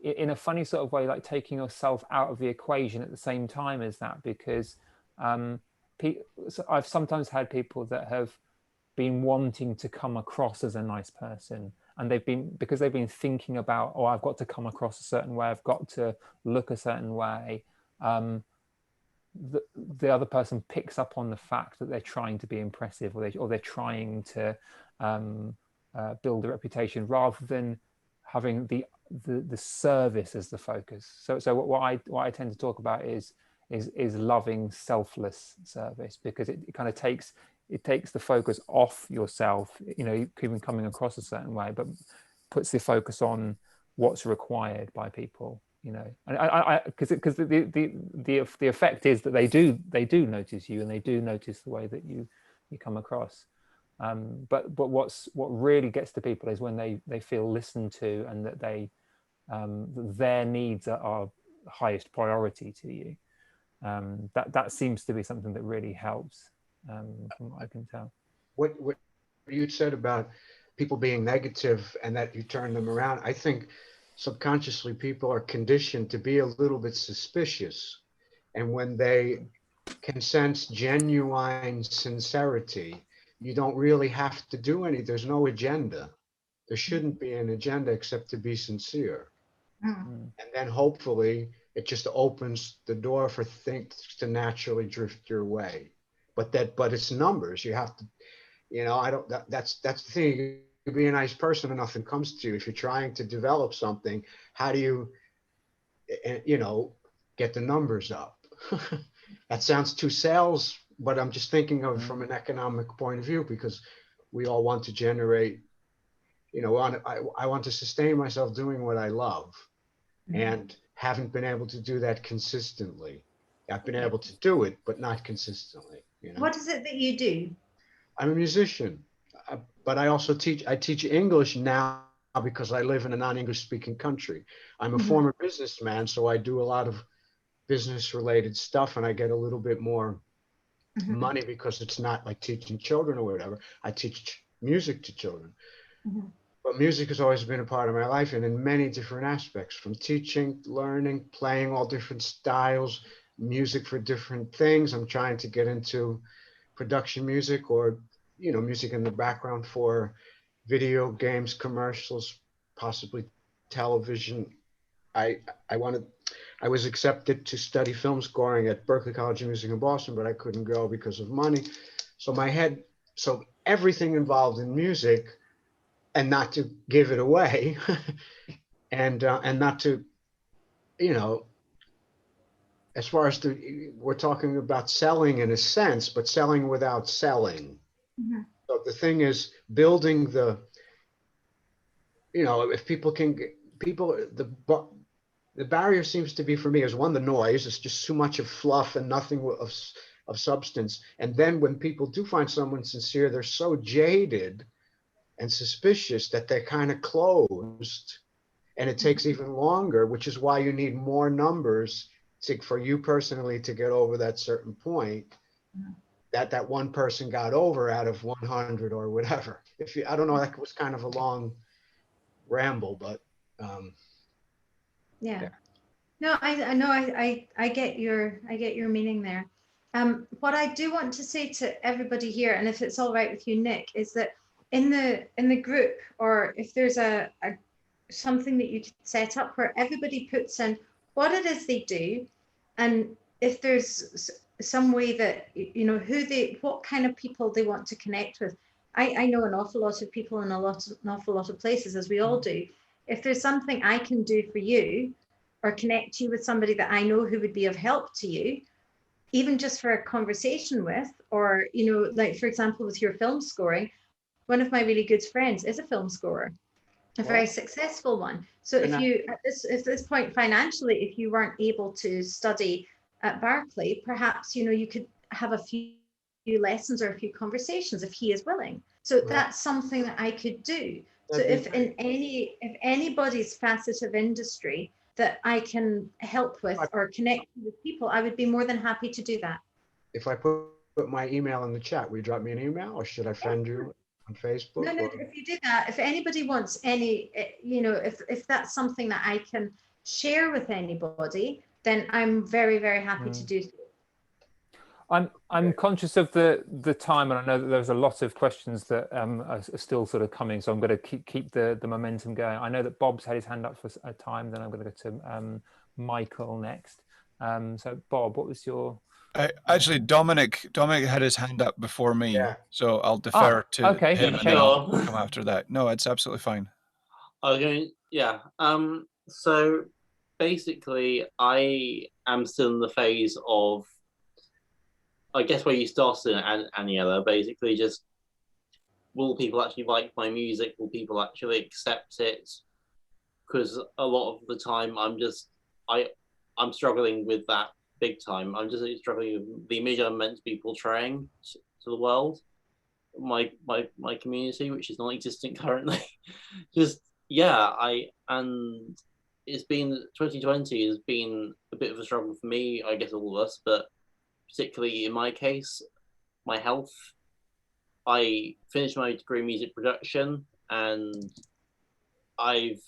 in a funny sort of way, like taking yourself out of the equation at the same time as that, because I've sometimes had people that have been wanting to come across as a nice person, and because they've been thinking about, oh, I've got to come across a certain way, I've got to look a certain way. The other person picks up on the fact that they're trying to be impressive, or they're trying to build a reputation, rather than having the service as the focus. So what I tend to talk about is loving, selfless service, because it kind of takes the focus off yourself, you know, even coming across a certain way, but puts the focus on what's required by people, you know. And because the effect is that they do notice you, and they do notice the way that you come across. But what really gets to people is when they feel listened to, and that their needs are highest priority to you. That seems to be something that really helps, from what I can tell. What you said about people being negative and that you turn them around, I think subconsciously people are conditioned to be a little bit suspicious. And when they can sense genuine sincerity, you don't really have to do there's no agenda. there shouldn't be an agenda except to be sincere. Mm. And then hopefully it just opens the door for things to naturally drift your way. But it's numbers. You have to, I don't, that's the thing. You can be a nice person and nothing comes to you. If you're trying to develop something, how do you, get the numbers up? That sounds too sales, but I'm just thinking of it from an economic point of view, because we all want to generate, I want to sustain myself doing what I love, and haven't been able to do that consistently. I've been able to do it, but not consistently. What is it that you do? I'm a musician, but I also teach English now because I live in a non-English speaking country. I'm a former businessman, so I do a lot of business related stuff, and I get a little bit more money because it's not like teaching children or whatever. I teach music to children. But music has always been a part of my life, and in many different aspects, from teaching, learning, playing all different styles, music for different things. I'm trying to get into production music, or music in the background for video games, commercials, possibly television. I was accepted to study film scoring at Berklee College of Music in Boston, but I couldn't go because of money. So everything involved in music, and not to give it away, and not to, as far as we're talking about selling in a sense, but selling without selling. So the thing is building if people can the barrier seems to be, for me, is one, the noise. It's just too much of fluff and nothing of substance. And then when people do find someone sincere, they're so jaded and suspicious that they're kind of closed, and it takes even longer, which is why you need more numbers for you personally to get over that certain point that one person got over out of 100 or whatever. I don't know, that was kind of a long ramble, but Yeah. No, I know, I get your meaning there. What I do want to say to everybody here, and if it's all right with you, Nick, is that in the group, or if there's a something that you set up where everybody puts in what it is they do, and if there's some way that what kind of people they want to connect with. I know an awful lot of people in an awful lot of places, as we all do. If there's something I can do for you, or connect you with somebody that I know who would be of help to you, even just for a conversation with, or like for example with your film scoring, one of my really good friends is a film scorer, a very successful one. So if you at this point financially, if you weren't able to study at Berklee, perhaps you could have a few lessons or a few conversations if he is willing. So that's something that I could do. So if anybody's facet of industry that I can help with or connect with people, I would be more than happy to do that. If I put my email in the chat, will you drop me an email, or should I friend you on Facebook? No, if you do that, if anybody wants any, if that's something that I can share with anybody, then I'm very, very happy to do so. I'm conscious of the time, and I know that there's a lot of questions that are still sort of coming, so I'm going to keep the momentum going. I know that Bob's had his hand up for a time, then I'm going to go to Michael next. So Bob, what was your... Actually, Dominic had his hand up before me, so I'll defer to him, and then I'll come after that. No, it's absolutely fine. Okay, yeah. So basically, I am still in the phase of, I guess, where you started, Aniela. Basically, just, will people actually like my music? Will people actually accept it? Because a lot of the time, I'm struggling with that big time. I'm just struggling with the image I'm meant to be portraying to the world, my community, which is non-existent currently. And it's been 2020 has been a bit of a struggle for me, I guess all of us, but particularly in my case, my health. I finished my degree in music production, and I've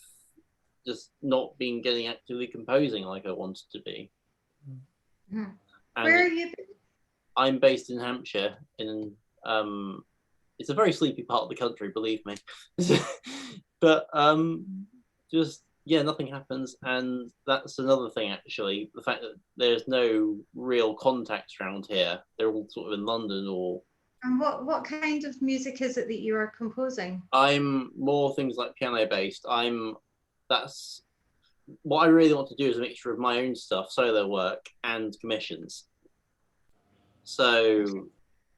just not been getting actively composing like I wanted to be. Where are you? I'm based in Hampshire. It's a very sleepy part of the country, believe me. But just nothing happens, and that's another thing actually. The fact that there's no real contacts around here. They're all sort of in London or. And what kind of music is it that you are composing? I'm more things like piano based. That's what I really want to do is a mixture of my own stuff, solo work, and commissions. So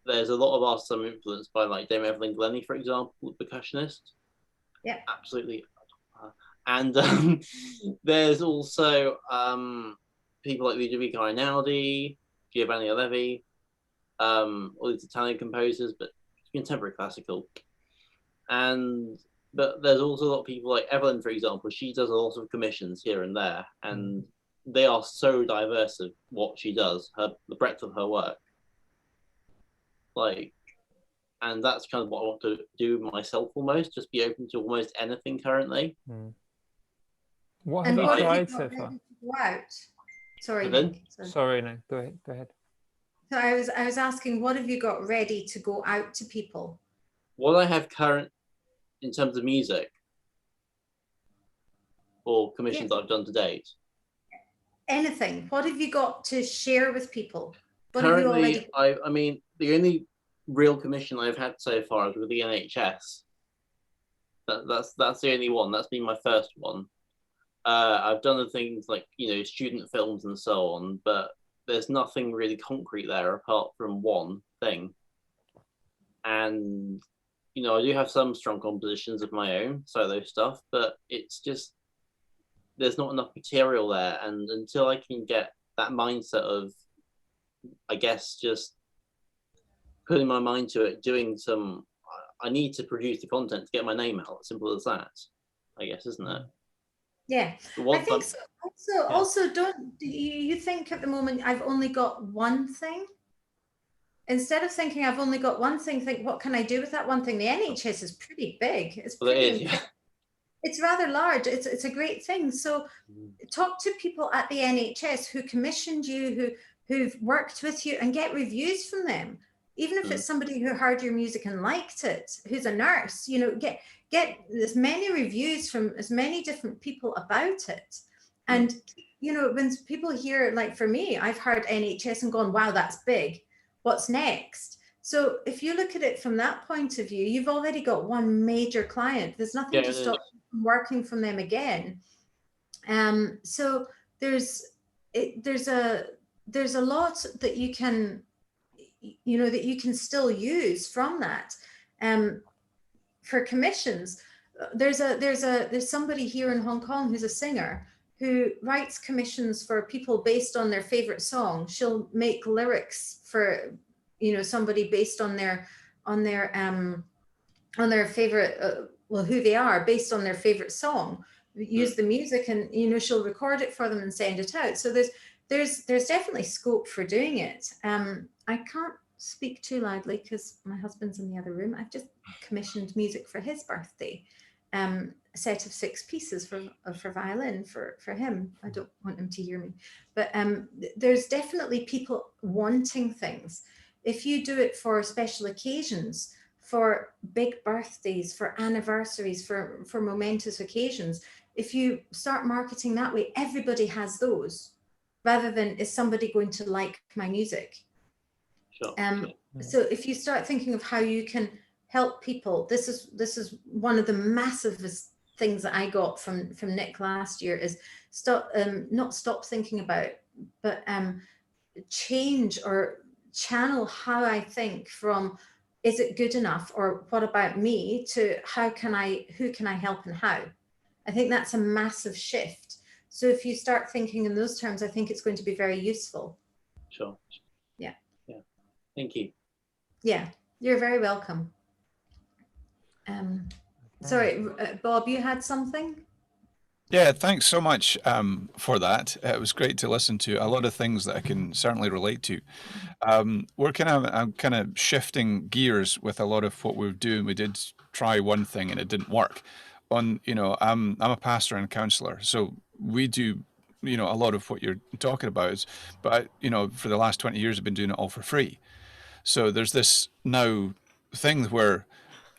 there's a lot of artists I'm influenced by, like Dame Evelyn Glennie, for example, the percussionist. Yeah, absolutely. And there's also people like Ludovico Einaudi, Giovanni Allevi, all these Italian composers, but contemporary classical. But there's also a lot of people like Evelyn, for example. She does a lot of commissions here and there, and they are so diverse of what she does, the breadth of her work. And that's kind of what I want to do myself almost, just be open to almost anything currently. What have you tried so far? Sorry, Nick. Sorry, no, go ahead. So I was asking, what have you got ready to go out to people? What I have current in terms of music or commissions I've done to date. Anything. What have you got to share with people? What Currently, I mean, the only real commission I've had so far is with the NHS. That's the only one. That's been my first one. I've done the things like, student films and so on, but there's nothing really concrete there apart from one thing. And, I do have some strong compositions of my own solo stuff, but it's just, there's not enough material there. And until I can get that mindset of, I guess, just putting my mind to it, I need to produce the content to get my name out. Simple as that, I guess, isn't it? Yeah, I think so. Also, don't you think at the moment I've only got one thing? Instead of thinking I've only got one thing, think what can I do with that one thing? The NHS is pretty big. It's rather large. It's a great thing. So talk to people at the NHS who commissioned you, who've worked with you, and get reviews from them. Even if it's somebody who heard your music and liked it, who's a nurse, get as many reviews from as many different people about it. And, when people hear, like for me, I've heard NHS and gone, wow, that's big. What's next? So if you look at it from that point of view, you've already got one major client. There's nothing to stop you from working from them again. So there's a lot that you can, that you can still use from that. For commissions, there's somebody here in Hong Kong who's a singer who writes commissions for people based on their favorite song. She'll make lyrics for somebody based on their favorite who they are, based on their favorite song. Use the music, and she'll record it for them and send it out. So there's definitely scope for doing it. I can't speak too loudly because my husband's in the other room. I've just commissioned music for his birthday, a set of 6 pieces for violin for him. I don't want him to hear me, but there's definitely people wanting things. If you do it for special occasions, for big birthdays, for anniversaries, for momentous occasions, if you start marketing that way, everybody has those, rather than is somebody going to like my music? Sure. So if you start thinking of how you can help people, this is one of the massivest things that I got from Nick last year is not stop thinking about, but change or channel how I think from is it good enough or what about me to who can I help and how. I think that's a massive shift. So if you start thinking in those terms, I think it's going to be very useful. Sure. Yeah. Thank you. Yeah, you're very welcome. Sorry, Bob, you had something? Yeah, thanks so much for that. It was great to listen to. A lot of things that I can certainly relate to. I'm kind of shifting gears with a lot of what we're doing. We did try one thing and it didn't work. I'm a pastor and counselor, so we do a lot of what you're talking about. But for the last 20 years, I've been doing it all for free. So there's this now thing where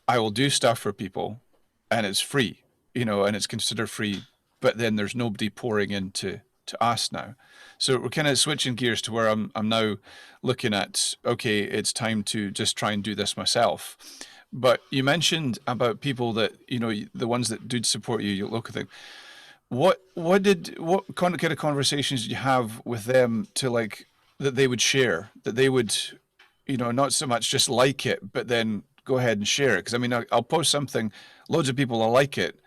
I will do stuff for people and it's free. and it's considered free, but then there's nobody pouring into us now. So we're kind of switching gears to where I'm now looking at, okay, it's time to just try and do this myself. But you mentioned about people that, the ones that do support you, your local thing. What kind of conversations did you have with them to like that they would share, that they would, not so much just like it, but then go ahead and share it? Because I mean, I'll post something, loads of people will like it,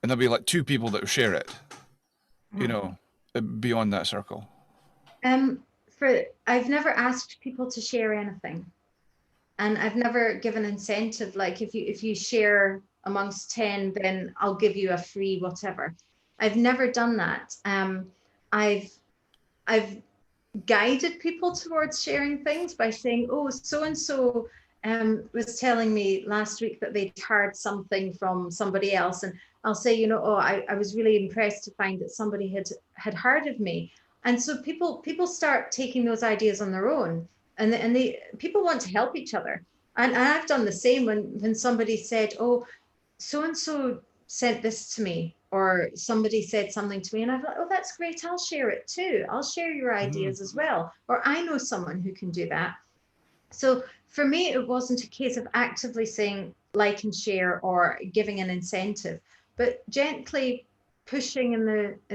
and there'll be like 2 people that will share it, beyond that circle. I've never asked people to share anything, and I've never given incentive, like if you share amongst 10, then I'll give you a free whatever. I've never done that. I've guided people towards sharing things by saying, oh, so and so was telling me last week that they'd heard something from somebody else, and I'll say, I was really impressed to find that somebody had heard of me. And so people start taking those ideas on their own, and people want to help each other. And I've done the same when somebody said, oh, so and so sent this to me, or somebody said something to me, and I've like, oh, that's great, I'll share it too. I'll share your ideas as well. Or I know someone who can do that. So for me, it wasn't a case of actively saying like and share or giving an incentive, but gently pushing in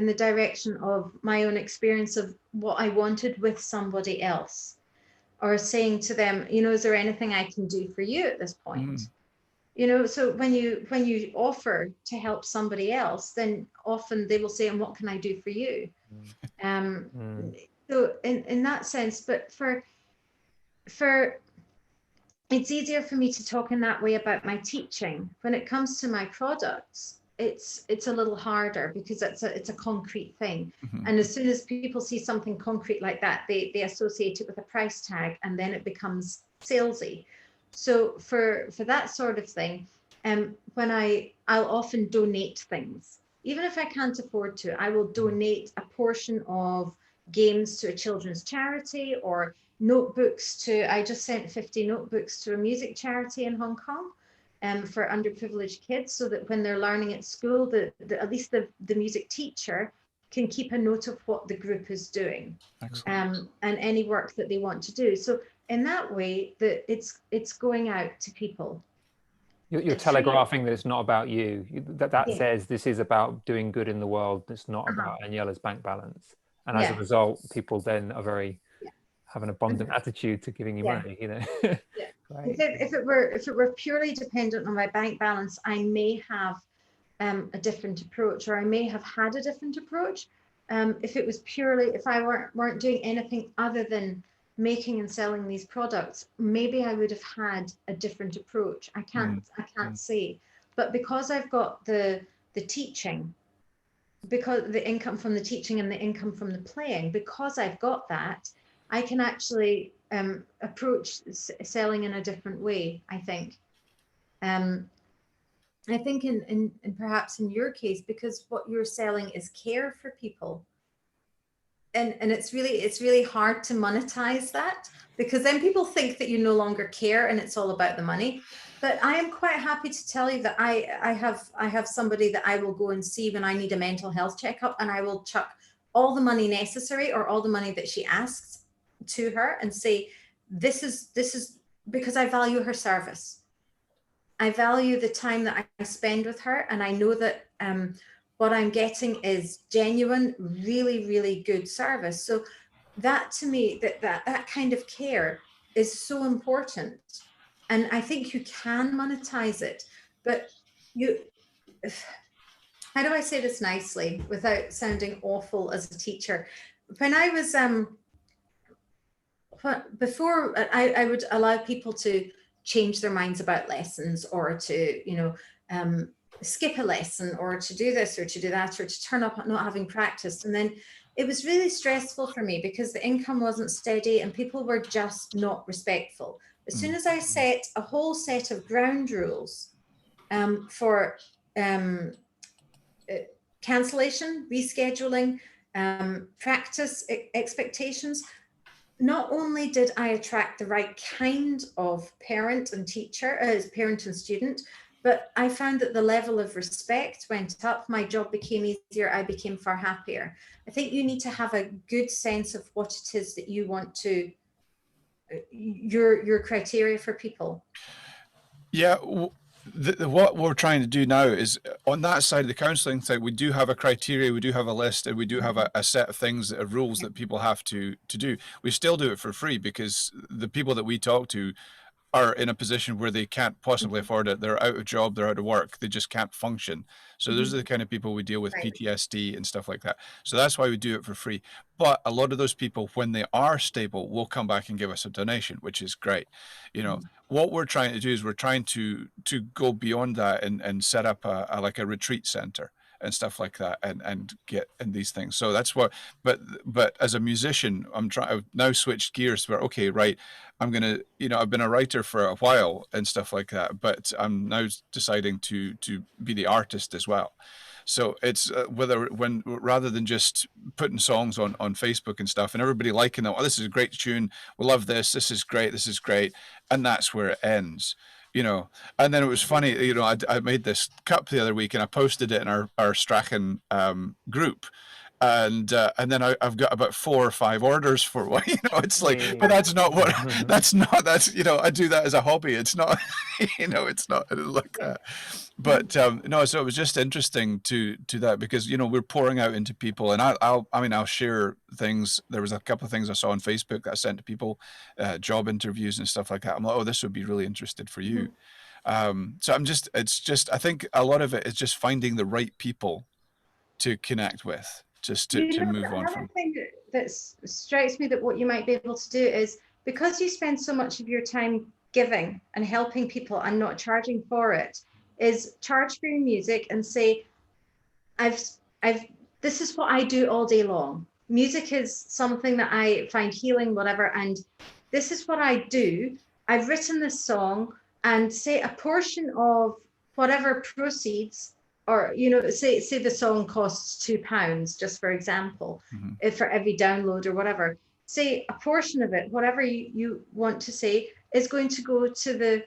the direction of my own experience of what I wanted with somebody else, or saying to them, is there anything I can do for you at this point? So when you offer to help somebody else, then often they will say, and what can I do for you? So in that sense, but for it's easier for me to talk in that way about my teaching. When it comes to my products, it's a little harder, because it's a concrete thing. And as soon as people see something concrete like that, they associate it with a price tag, and then it becomes salesy. So for that sort of thing, when I'll often donate things, even if I can't afford to, I will donate a portion of games to a children's charity, or notebooks I just sent 50 notebooks to a music charity in Hong Kong for underprivileged kids, so that when they're learning at school, at least the music teacher can keep a note of what the group is doing, and any work that they want to do. So in that way, that it's going out to people. You're telegraphing that it's not about you. That says this is about doing good in the world. It's not about Aniela's bank balance. And as a result, people then are have an abundant attitude to giving you money. Right. If it were purely dependent on my bank balance, I may have a different approach, or I may have had a different approach. If I weren't doing anything other than making and selling these products, maybe I would have had a different approach. I can't say, but because I've got the teaching, because the income from the teaching and the income from the playing, because I've got that, I can actually approach selling in a different way, I think. I think in perhaps in your case, because what you're selling is care for people. And it's really hard to monetize that, because then people think that you no longer care and it's all about the money. But I am quite happy to tell you that I have somebody that I will go and see when I need a mental health checkup, and I will chuck all the money necessary, or all the money that she asks, to her, and say, this is because I value her service. I value the time that I spend with her, and I know that what I'm getting is genuine, really, really good service. So that, to me, that kind of care is so important. And I think you can monetize it, but how do I say this nicely without sounding awful as a teacher? When I was, before, I would allow people to change their minds about lessons, or to, skip a lesson, or to do this or to do that, or to turn up not having practiced. And then it was really stressful for me, because the income wasn't steady and people were just not respectful. As soon as I set a whole set of ground rules for cancellation, rescheduling, practice expectations, not only did I attract the right kind of parent and teacher, as parent and student, but I found that the level of respect went up. My job became easier. I became far happier. I think you need to have a good sense of what it is that you want to, your criteria for people. Yeah. What we're trying to do now is on that side of the counselling side, we do have a criteria, we do have a list, and we do have a set of things, rules that people have to do. We still do it for free because the people that we talk to are in a position where they can't possibly afford it. They're out of job, they're out of work, they just can't function. So those are the kind of people we deal with, Right. PTSD and stuff like that. So that's why we do it for free. But a lot of those people, when they are stable, will come back and give us a donation, which is great. You know, what we're trying to do is we're trying to go beyond that and set up a like a retreat center and stuff like that, and get in these things. So that's what, but as a musician, I've now switched gears where, okay, right, I'm gonna, you know, I've been a writer for a while and stuff like that, but I'm now deciding to be the artist as well. So it's rather than just putting songs on Facebook and stuff and everybody liking them, oh, this is a great tune, we love this is great, and that's where it ends, you know. And then it was funny, you know, I made this cup the other week and I posted it in our Strachan group. And then I've got about 4 or 5 orders for one. You know, it's like, but that's not what. That's you know, I do that as a hobby. It's not, you know, it's not like that. But no, so it was just interesting to that because, you know, we're pouring out into people, and I'll share things. There was a couple of things I saw on Facebook that I sent to people, job interviews and stuff like that. I'm like, oh, this would be really interested for you. So it's just I think a lot of it is just finding the right people to connect with. Just to move on from. Another thing that strikes me that what you might be able to do is, because you spend so much of your time giving and helping people and not charging for it, is charge for your music and say, this is what I do all day long. Music is something that I find healing, whatever, and this is what I do. I've written this song, and say a portion of whatever proceeds, or, you know, say the song costs £2, just for example, if for every download or whatever, say a portion of it, whatever you want to say, is going to go to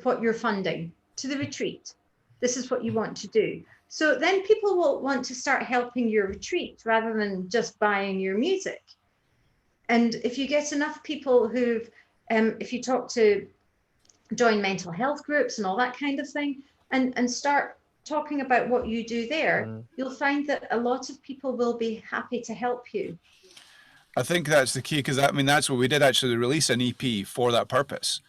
what you're funding, to the retreat. This is what you want to do. So then people will want to start helping your retreat rather than just buying your music. And if you get enough people who've, if you talk to join mental health groups and all that kind of thing, and start talking about what you do there, you'll find that a lot of people will be happy to help you. I think that's the key, because I mean that's what we did, actually release an EP for that purpose.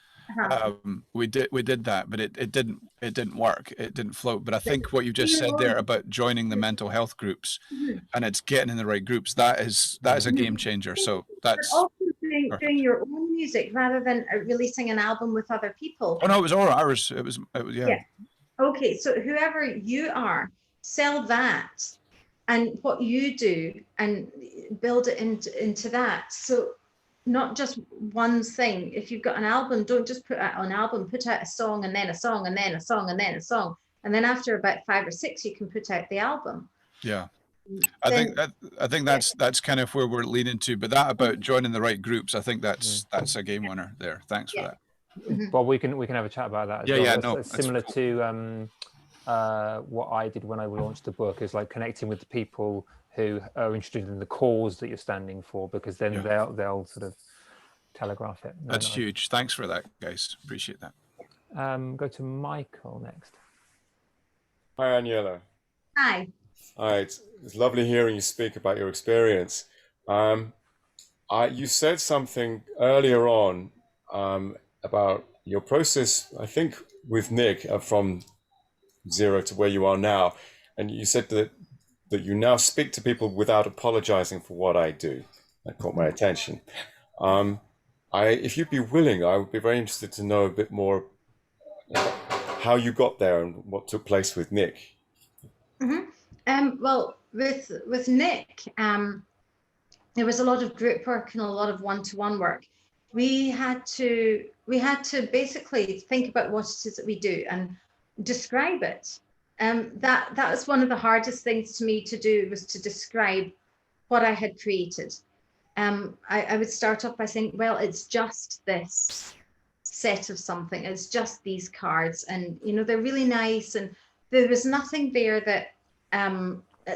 We did that, but it didn't work. It didn't float. But I think what you just said there about joining the mental health groups and it's getting in the right groups, that is a game changer. So that's also doing your own music rather than releasing an album with other people. Oh no, it was all ours. It was yeah. Okay, so whoever you are, sell that and what you do and build it into that. So not just one thing. If you've got an album, don't just put out an album, put out a song and then a song and then a song and then a song. And then after about 5 or 6, you can put out the album. Yeah. I think that's kind of where we're leading to, but that about joining the right groups, I think that's a game winner there. Thanks for that. Well, we can have a chat about that as well. Yeah, no, similar to what I did when I launched the book, is like connecting with the people who are interested in the cause that you're standing for, because then they'll sort of telegraph it. That's huge. Thanks for that, guys. Appreciate that. Go to Michael next. Hi, Aniela. Hi. Hi, it's lovely hearing you speak about your experience. You said something earlier on about your process, I think, with Nick from 0 to where you are now. And you said that you now speak to people without apologizing for what I do. That caught my attention. If you'd be willing, I would be very interested to know a bit more how you got there and what took place with Nick. Well, with Nick, there was a lot of group work and a lot of one-to-one work. We had to basically think about what it is that we do and describe it. That was one of the hardest things to me to do, was to describe what I had created. I would start off by saying, well, it's just this. set of something. It's just these cards, and you know, they're really nice, and there was nothing there that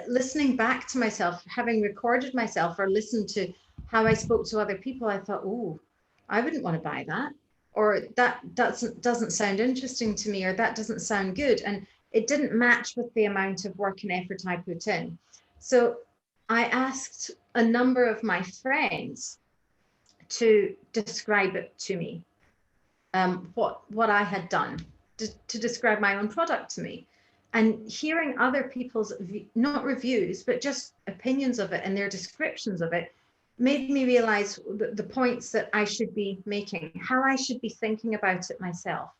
listening back to myself, having recorded myself or listened to how I spoke to other people, I thought, oh, I wouldn't want to buy that, or that doesn't sound interesting to me, or that doesn't sound good. And it didn't match with the amount of work and effort I put in. So I asked a number of my friends to describe it to me, what I had done, to describe my own product to me. And hearing other people's, not reviews, but just opinions of it and their descriptions of it, made me realize the points that I should be making, how I should be thinking about it myself.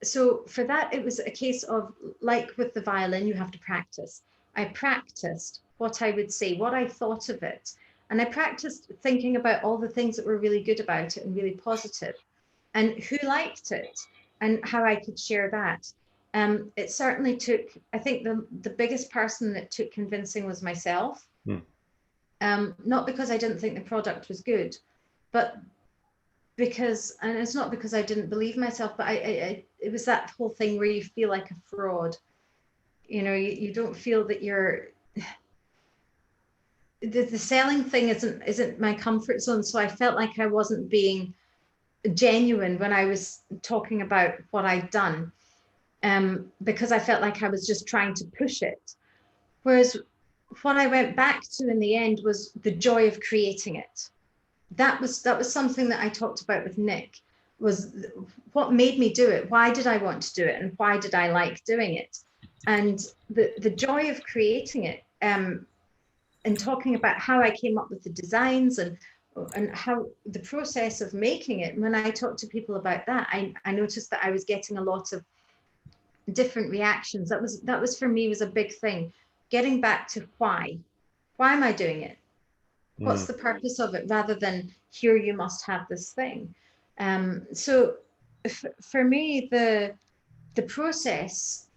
So for that, it was a case of, like with the violin, you have to practice. I practiced what I would say, what I thought of it. And I practiced thinking about all the things that were really good about it and really positive, and who liked it and how I could share that. It certainly took, I think the biggest person that took convincing was myself. Not because I didn't think the product was good, but because, and it's not because I didn't believe myself, but it was that whole thing where you feel like a fraud. You know, you don't feel that you're, the selling thing isn't my comfort zone. So I felt like I wasn't being genuine when I was talking about what I'd done, because I felt like I was just trying to push it. Whereas what I went back to in the end was the joy of creating it. That was something that I talked about with Nick, was what made me do it. Why did I want to do it, and why did I like doing it? And the joy of creating it, and talking about how I came up with the designs and how the process of making it. When I talked to people about that, I noticed that I was getting a lot of different reactions. That was for me was a big thing. Getting back to why am I doing it? What's the purpose of it, rather than here you must have this thing. So for me, the process,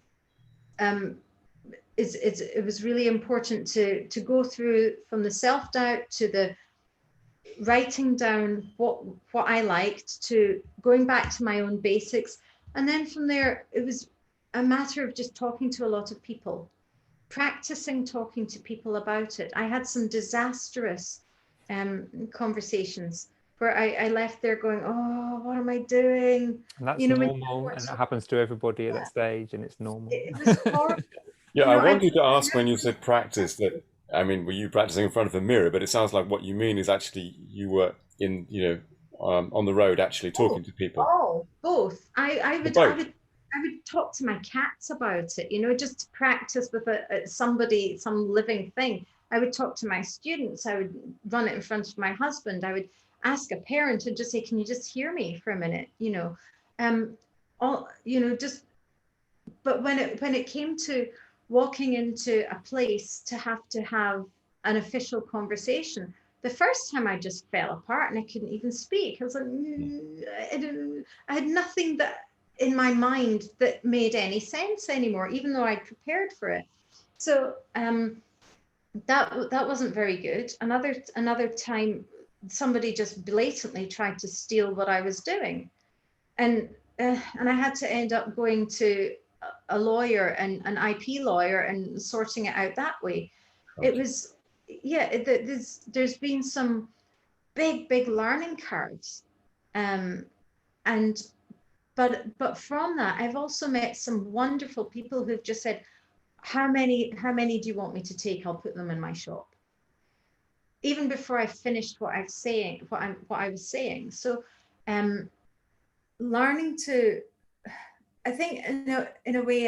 it was really important to go through from the self-doubt to the writing down what I liked, to going back to my own basics, and then from there it was a matter of just talking to a lot of people, practicing talking to people about it. I had some disastrous conversations where I left there going, oh, what am I doing? And that's, you know, normal, and that happens to everybody at that stage, and it's normal. It was horrible. Yeah, I wanted to ask, when you said practice, that, I mean, were you practicing in front of a mirror? But it sounds like what you mean is actually you were in, on the road, actually talking to people. Oh, both. I would talk to my cats about it, just to practice with somebody, some living thing. I would talk to my students. I would run it in front of my husband. I would ask a parent and just say, can you just hear me for a minute? But when it came to walking into a place to have an official conversation, the first time I just fell apart and I couldn't even speak. I was like, I had nothing that in my mind that made any sense anymore, even though I'd prepared for it. So that wasn't very good. Another time, somebody just blatantly tried to steal what I was doing, and I had to end up going to a lawyer, and an IP lawyer, and sorting it out that way. It was, there's been some big learning curves, but from that, I've also met some wonderful people who've just said, how many do you want me to take? I'll put them in my shop, even before I finished what I was saying. So learning to, I think in a way,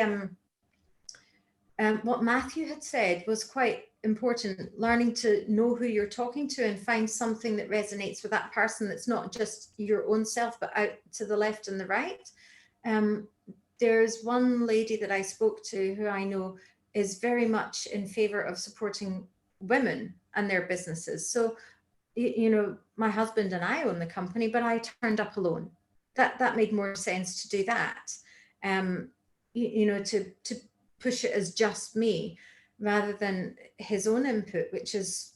what Matthew had said was quite important, learning to know who you're talking to and find something that resonates with that person, that's not just your own self, but out to the left and the right. There's one lady that I spoke to who I know is very much in favor of supporting women and their businesses. So, my husband and I own the company, but I turned up alone. That made more sense to do that. To push it as just me, rather than his own input, which is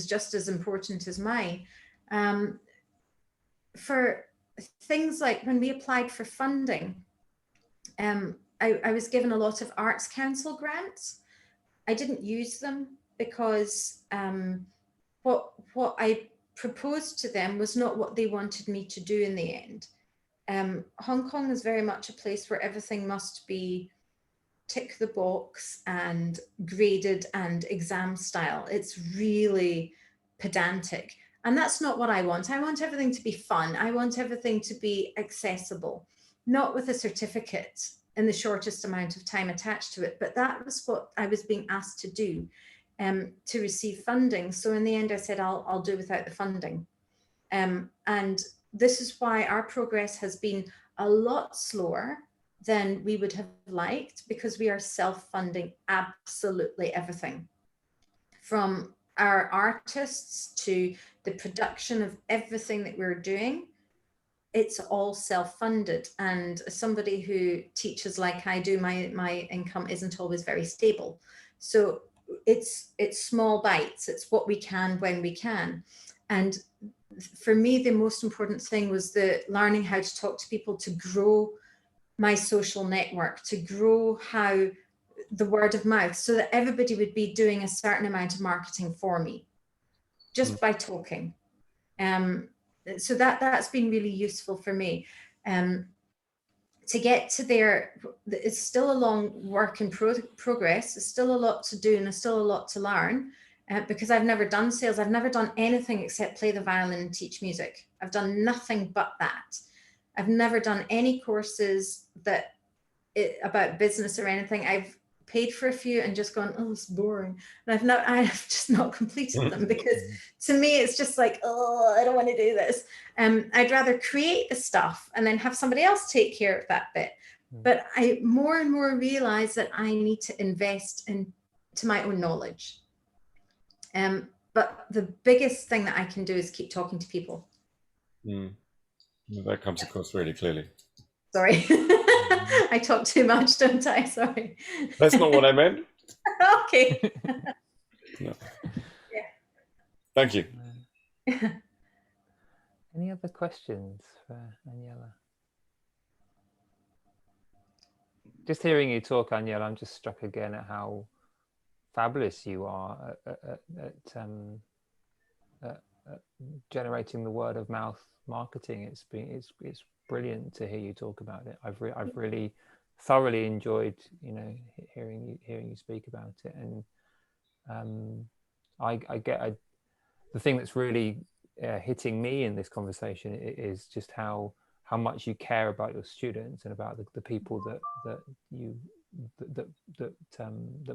just as important as mine. For things like when we applied for funding, I was given a lot of Arts Council grants. I didn't use them because what I proposed to them was not what they wanted me to do in the end. Hong Kong is very much a place where everything must be tick the box and graded and exam style. It's really pedantic. And that's not what I want. I want everything to be fun. I want everything to be accessible, not with a certificate in the shortest amount of time attached to it. But that was what I was being asked to do, to receive funding. So in the end, I said, I'll do without the funding. And this is why our progress has been a lot slower than we would have liked, because we are self-funding absolutely everything, from our artists to the production of everything that we're doing. It's all self-funded. And as somebody who teaches like I do, my income isn't always very stable. So it's small bites. It's what we can when we can. And for me, the most important thing was the learning how to talk to people, to grow my social network, to grow how the word of mouth, so that everybody would be doing a certain amount of marketing for me just by talking. So that's been really useful for me. To get to there, it's still a long work in progress. There's still a lot to do and there's still a lot to learn, because I've never done sales. I've never done anything except play the violin and teach music. I've done nothing but that. I've never done any courses about business or anything. I've paid for a few and just gone, oh, it's boring. And I've just not completed them, because to me, it's just like, oh, I don't want to do this. I'd rather create the stuff and then have somebody else take care of that bit. But I more and more realize that I need to invest into my own knowledge. But the biggest thing that I can do is keep talking to people. That comes across really clearly. Sorry. I talk too much, don't I? Sorry. That's not what I meant. Okay. No. Yeah. Thank you. Any other questions for Aniela? Just hearing you talk, Aniela, I'm just struck again at how fabulous you are at generating the word of mouth marketing. It's brilliant to hear you talk about it. I've really thoroughly enjoyed, hearing you speak about it. And I get the thing that's really hitting me in this conversation is just how much you care about your students and about the people that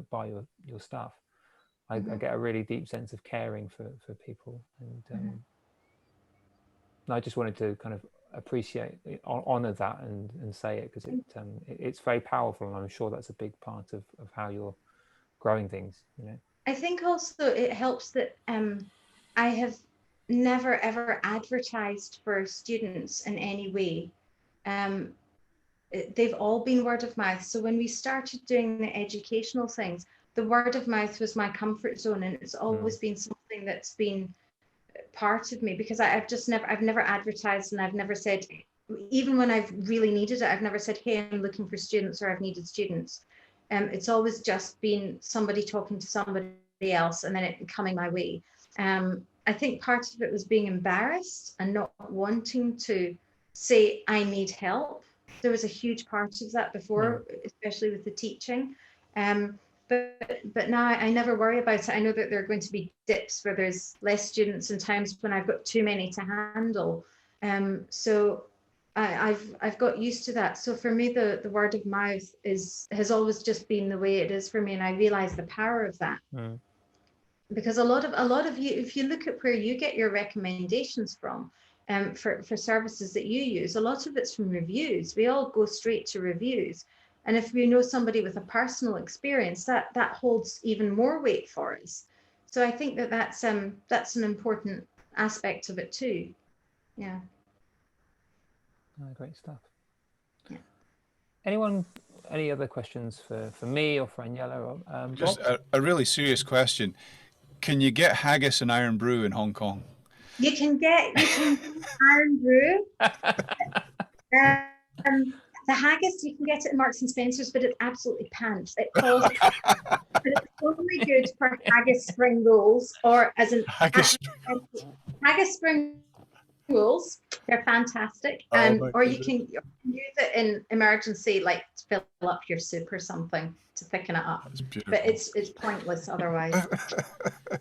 buy your stuff. I get a really deep sense of caring for people, and I just wanted to kind of appreciate, honor that, and say it, because it's very powerful, and I'm sure that's a big part of how you're growing things. I think also it helps that I have never ever advertised for students in any way. They've all been word of mouth. So when we started doing the educational things, the word of mouth was my comfort zone, and it's always been something that's been part of me, because I've never advertised, and I've never said, even when I've really needed it, I've never said, hey, I'm looking for students, or I've needed students. It's always just been somebody talking to somebody else and then it coming my way. I think part of it was being embarrassed and not wanting to say I need help. There was a huge part of that before, especially with the teaching. But now I never worry about it. I know that there are going to be dips where there's less students and times when I've got too many to handle. So I've got used to that. So for me, the word of mouth has always just been the way it is for me, and I realize the power of that. Because a lot of you, if you look at where you get your recommendations from, for services that you use, a lot of it's from reviews. We all go straight to reviews. And if we know somebody with a personal experience, that holds even more weight for us. So I think that's an important aspect of it too. Yeah. Great stuff. Yeah. Any other questions for me or for Aniela? Or, just a really serious question. Can you get haggis and iron brew in Hong Kong? You can get Iron Brew. The haggis, you can get it in Marks and Spencer's, but it's absolutely pants. It falls. But it's only good for haggis spring rolls, or as an Haggis. haggis spring rolls. They're fantastic. Or you can use it in emergency, like to fill up your soup or something to thicken it up. But it's pointless otherwise.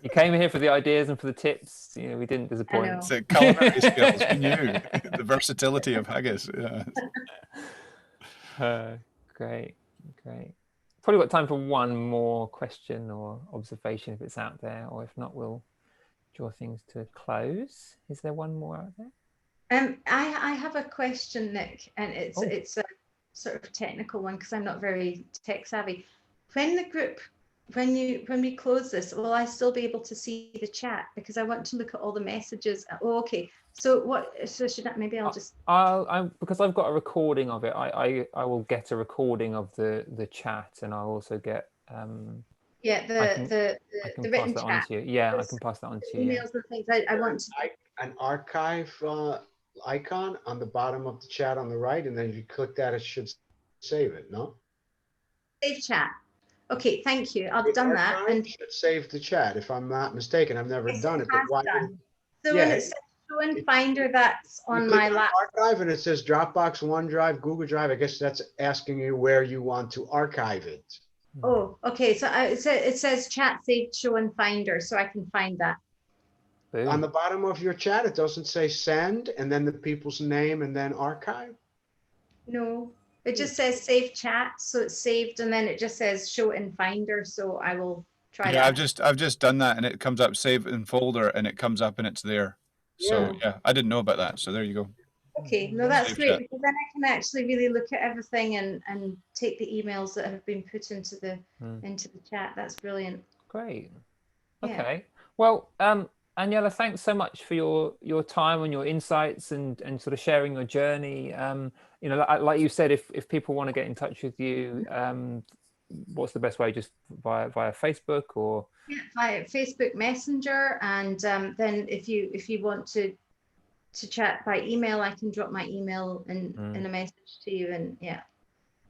You came here for the ideas and for the tips. You know, we didn't disappoint. know. It's a culinary skills. We knew the versatility of haggis. Yeah. Great. Probably got time for one more question or observation if it's out there, or if not, we'll draw things to a close. Is there one more out there? I have a question, Nick, and it's a sort of technical one because I'm not very tech savvy. When we close this, will I still be able to see the chat? Because I want to look at all the messages. Oh, okay. So should I, maybe I'll just. Because I've got a recording of it. I will get a recording of the chat, and I'll also get. Yeah, the written chat. On to you. Yeah, I can pass that on to you. Emails and things. I want to. An archive icon on the bottom of the chat on the right, and then if you click that, it should save it. No. Save chat. Okay, thank you. I've done that, and should save the chat if I'm not mistaken. I've never done it, but why? So when it says show in Finder, that's on my laptop. Archive, and it says Dropbox, OneDrive, Google Drive. I guess that's asking you where you want to archive it. Oh, okay. So it says chat saved show in Finder, so I can find that. Boom. On the bottom of your chat, it doesn't say send and then the people's name and then archive. No, it just says save chat, so it's saved, and then it just says show in Finder. So I will try that. I've just done that, and it comes up save in folder, and it comes up and it's there. So yeah, I didn't know about that. So there you go. Okay, no, that's Save great chat. because then I can actually really look at everything and take the emails that have been put into the chat. That's brilliant. Great. Yeah. Okay. Well, Aniela, thanks so much for your time and your insights and sort of sharing your journey. You know, like you said, if people want to get in touch with you, what's the best way? Just via Facebook or? Yeah, via Facebook Messenger, and then if you want to chat by email, I can drop my email in a message to you, and yeah.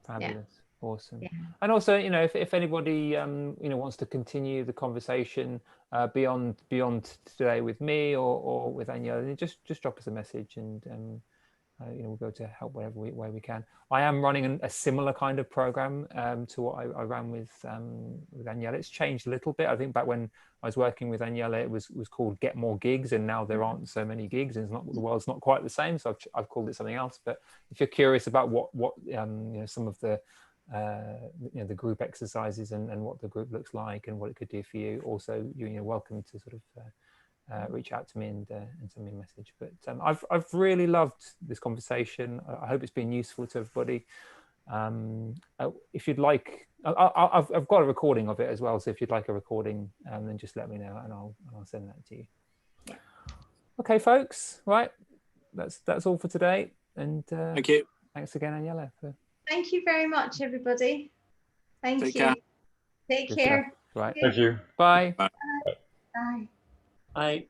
Fabulous. Awesome. Yeah. And also, you know, if anybody you know, wants to continue the conversation beyond today with me or with Aniela, just drop us a message, and you know, we'll go to help whatever way we can. I am running a similar kind of program to what I ran with Aniela. It's changed a little bit. I think back when I was working with Aniela, it was called Get More Gigs, and now there aren't so many gigs, and it's not, the world's not quite the same. So I've called it something else. But if you're curious about what you know, some of the you know, the group exercises and what the group looks like and what it could do for you, also you're welcome to sort of reach out to me and send me a message. But I've really loved this conversation. I hope it's been useful to everybody. If you'd like, I've got a recording of it as well. So if you'd like a recording, then just let me know and I'll send that to you. Yeah. Okay, folks. Right, that's all for today. And thank you. Thanks again, Aniela. Thank you very much, everybody. Thank you. Care. Take Good care. stuff. Right. Thank you. Bye. Bye. Bye.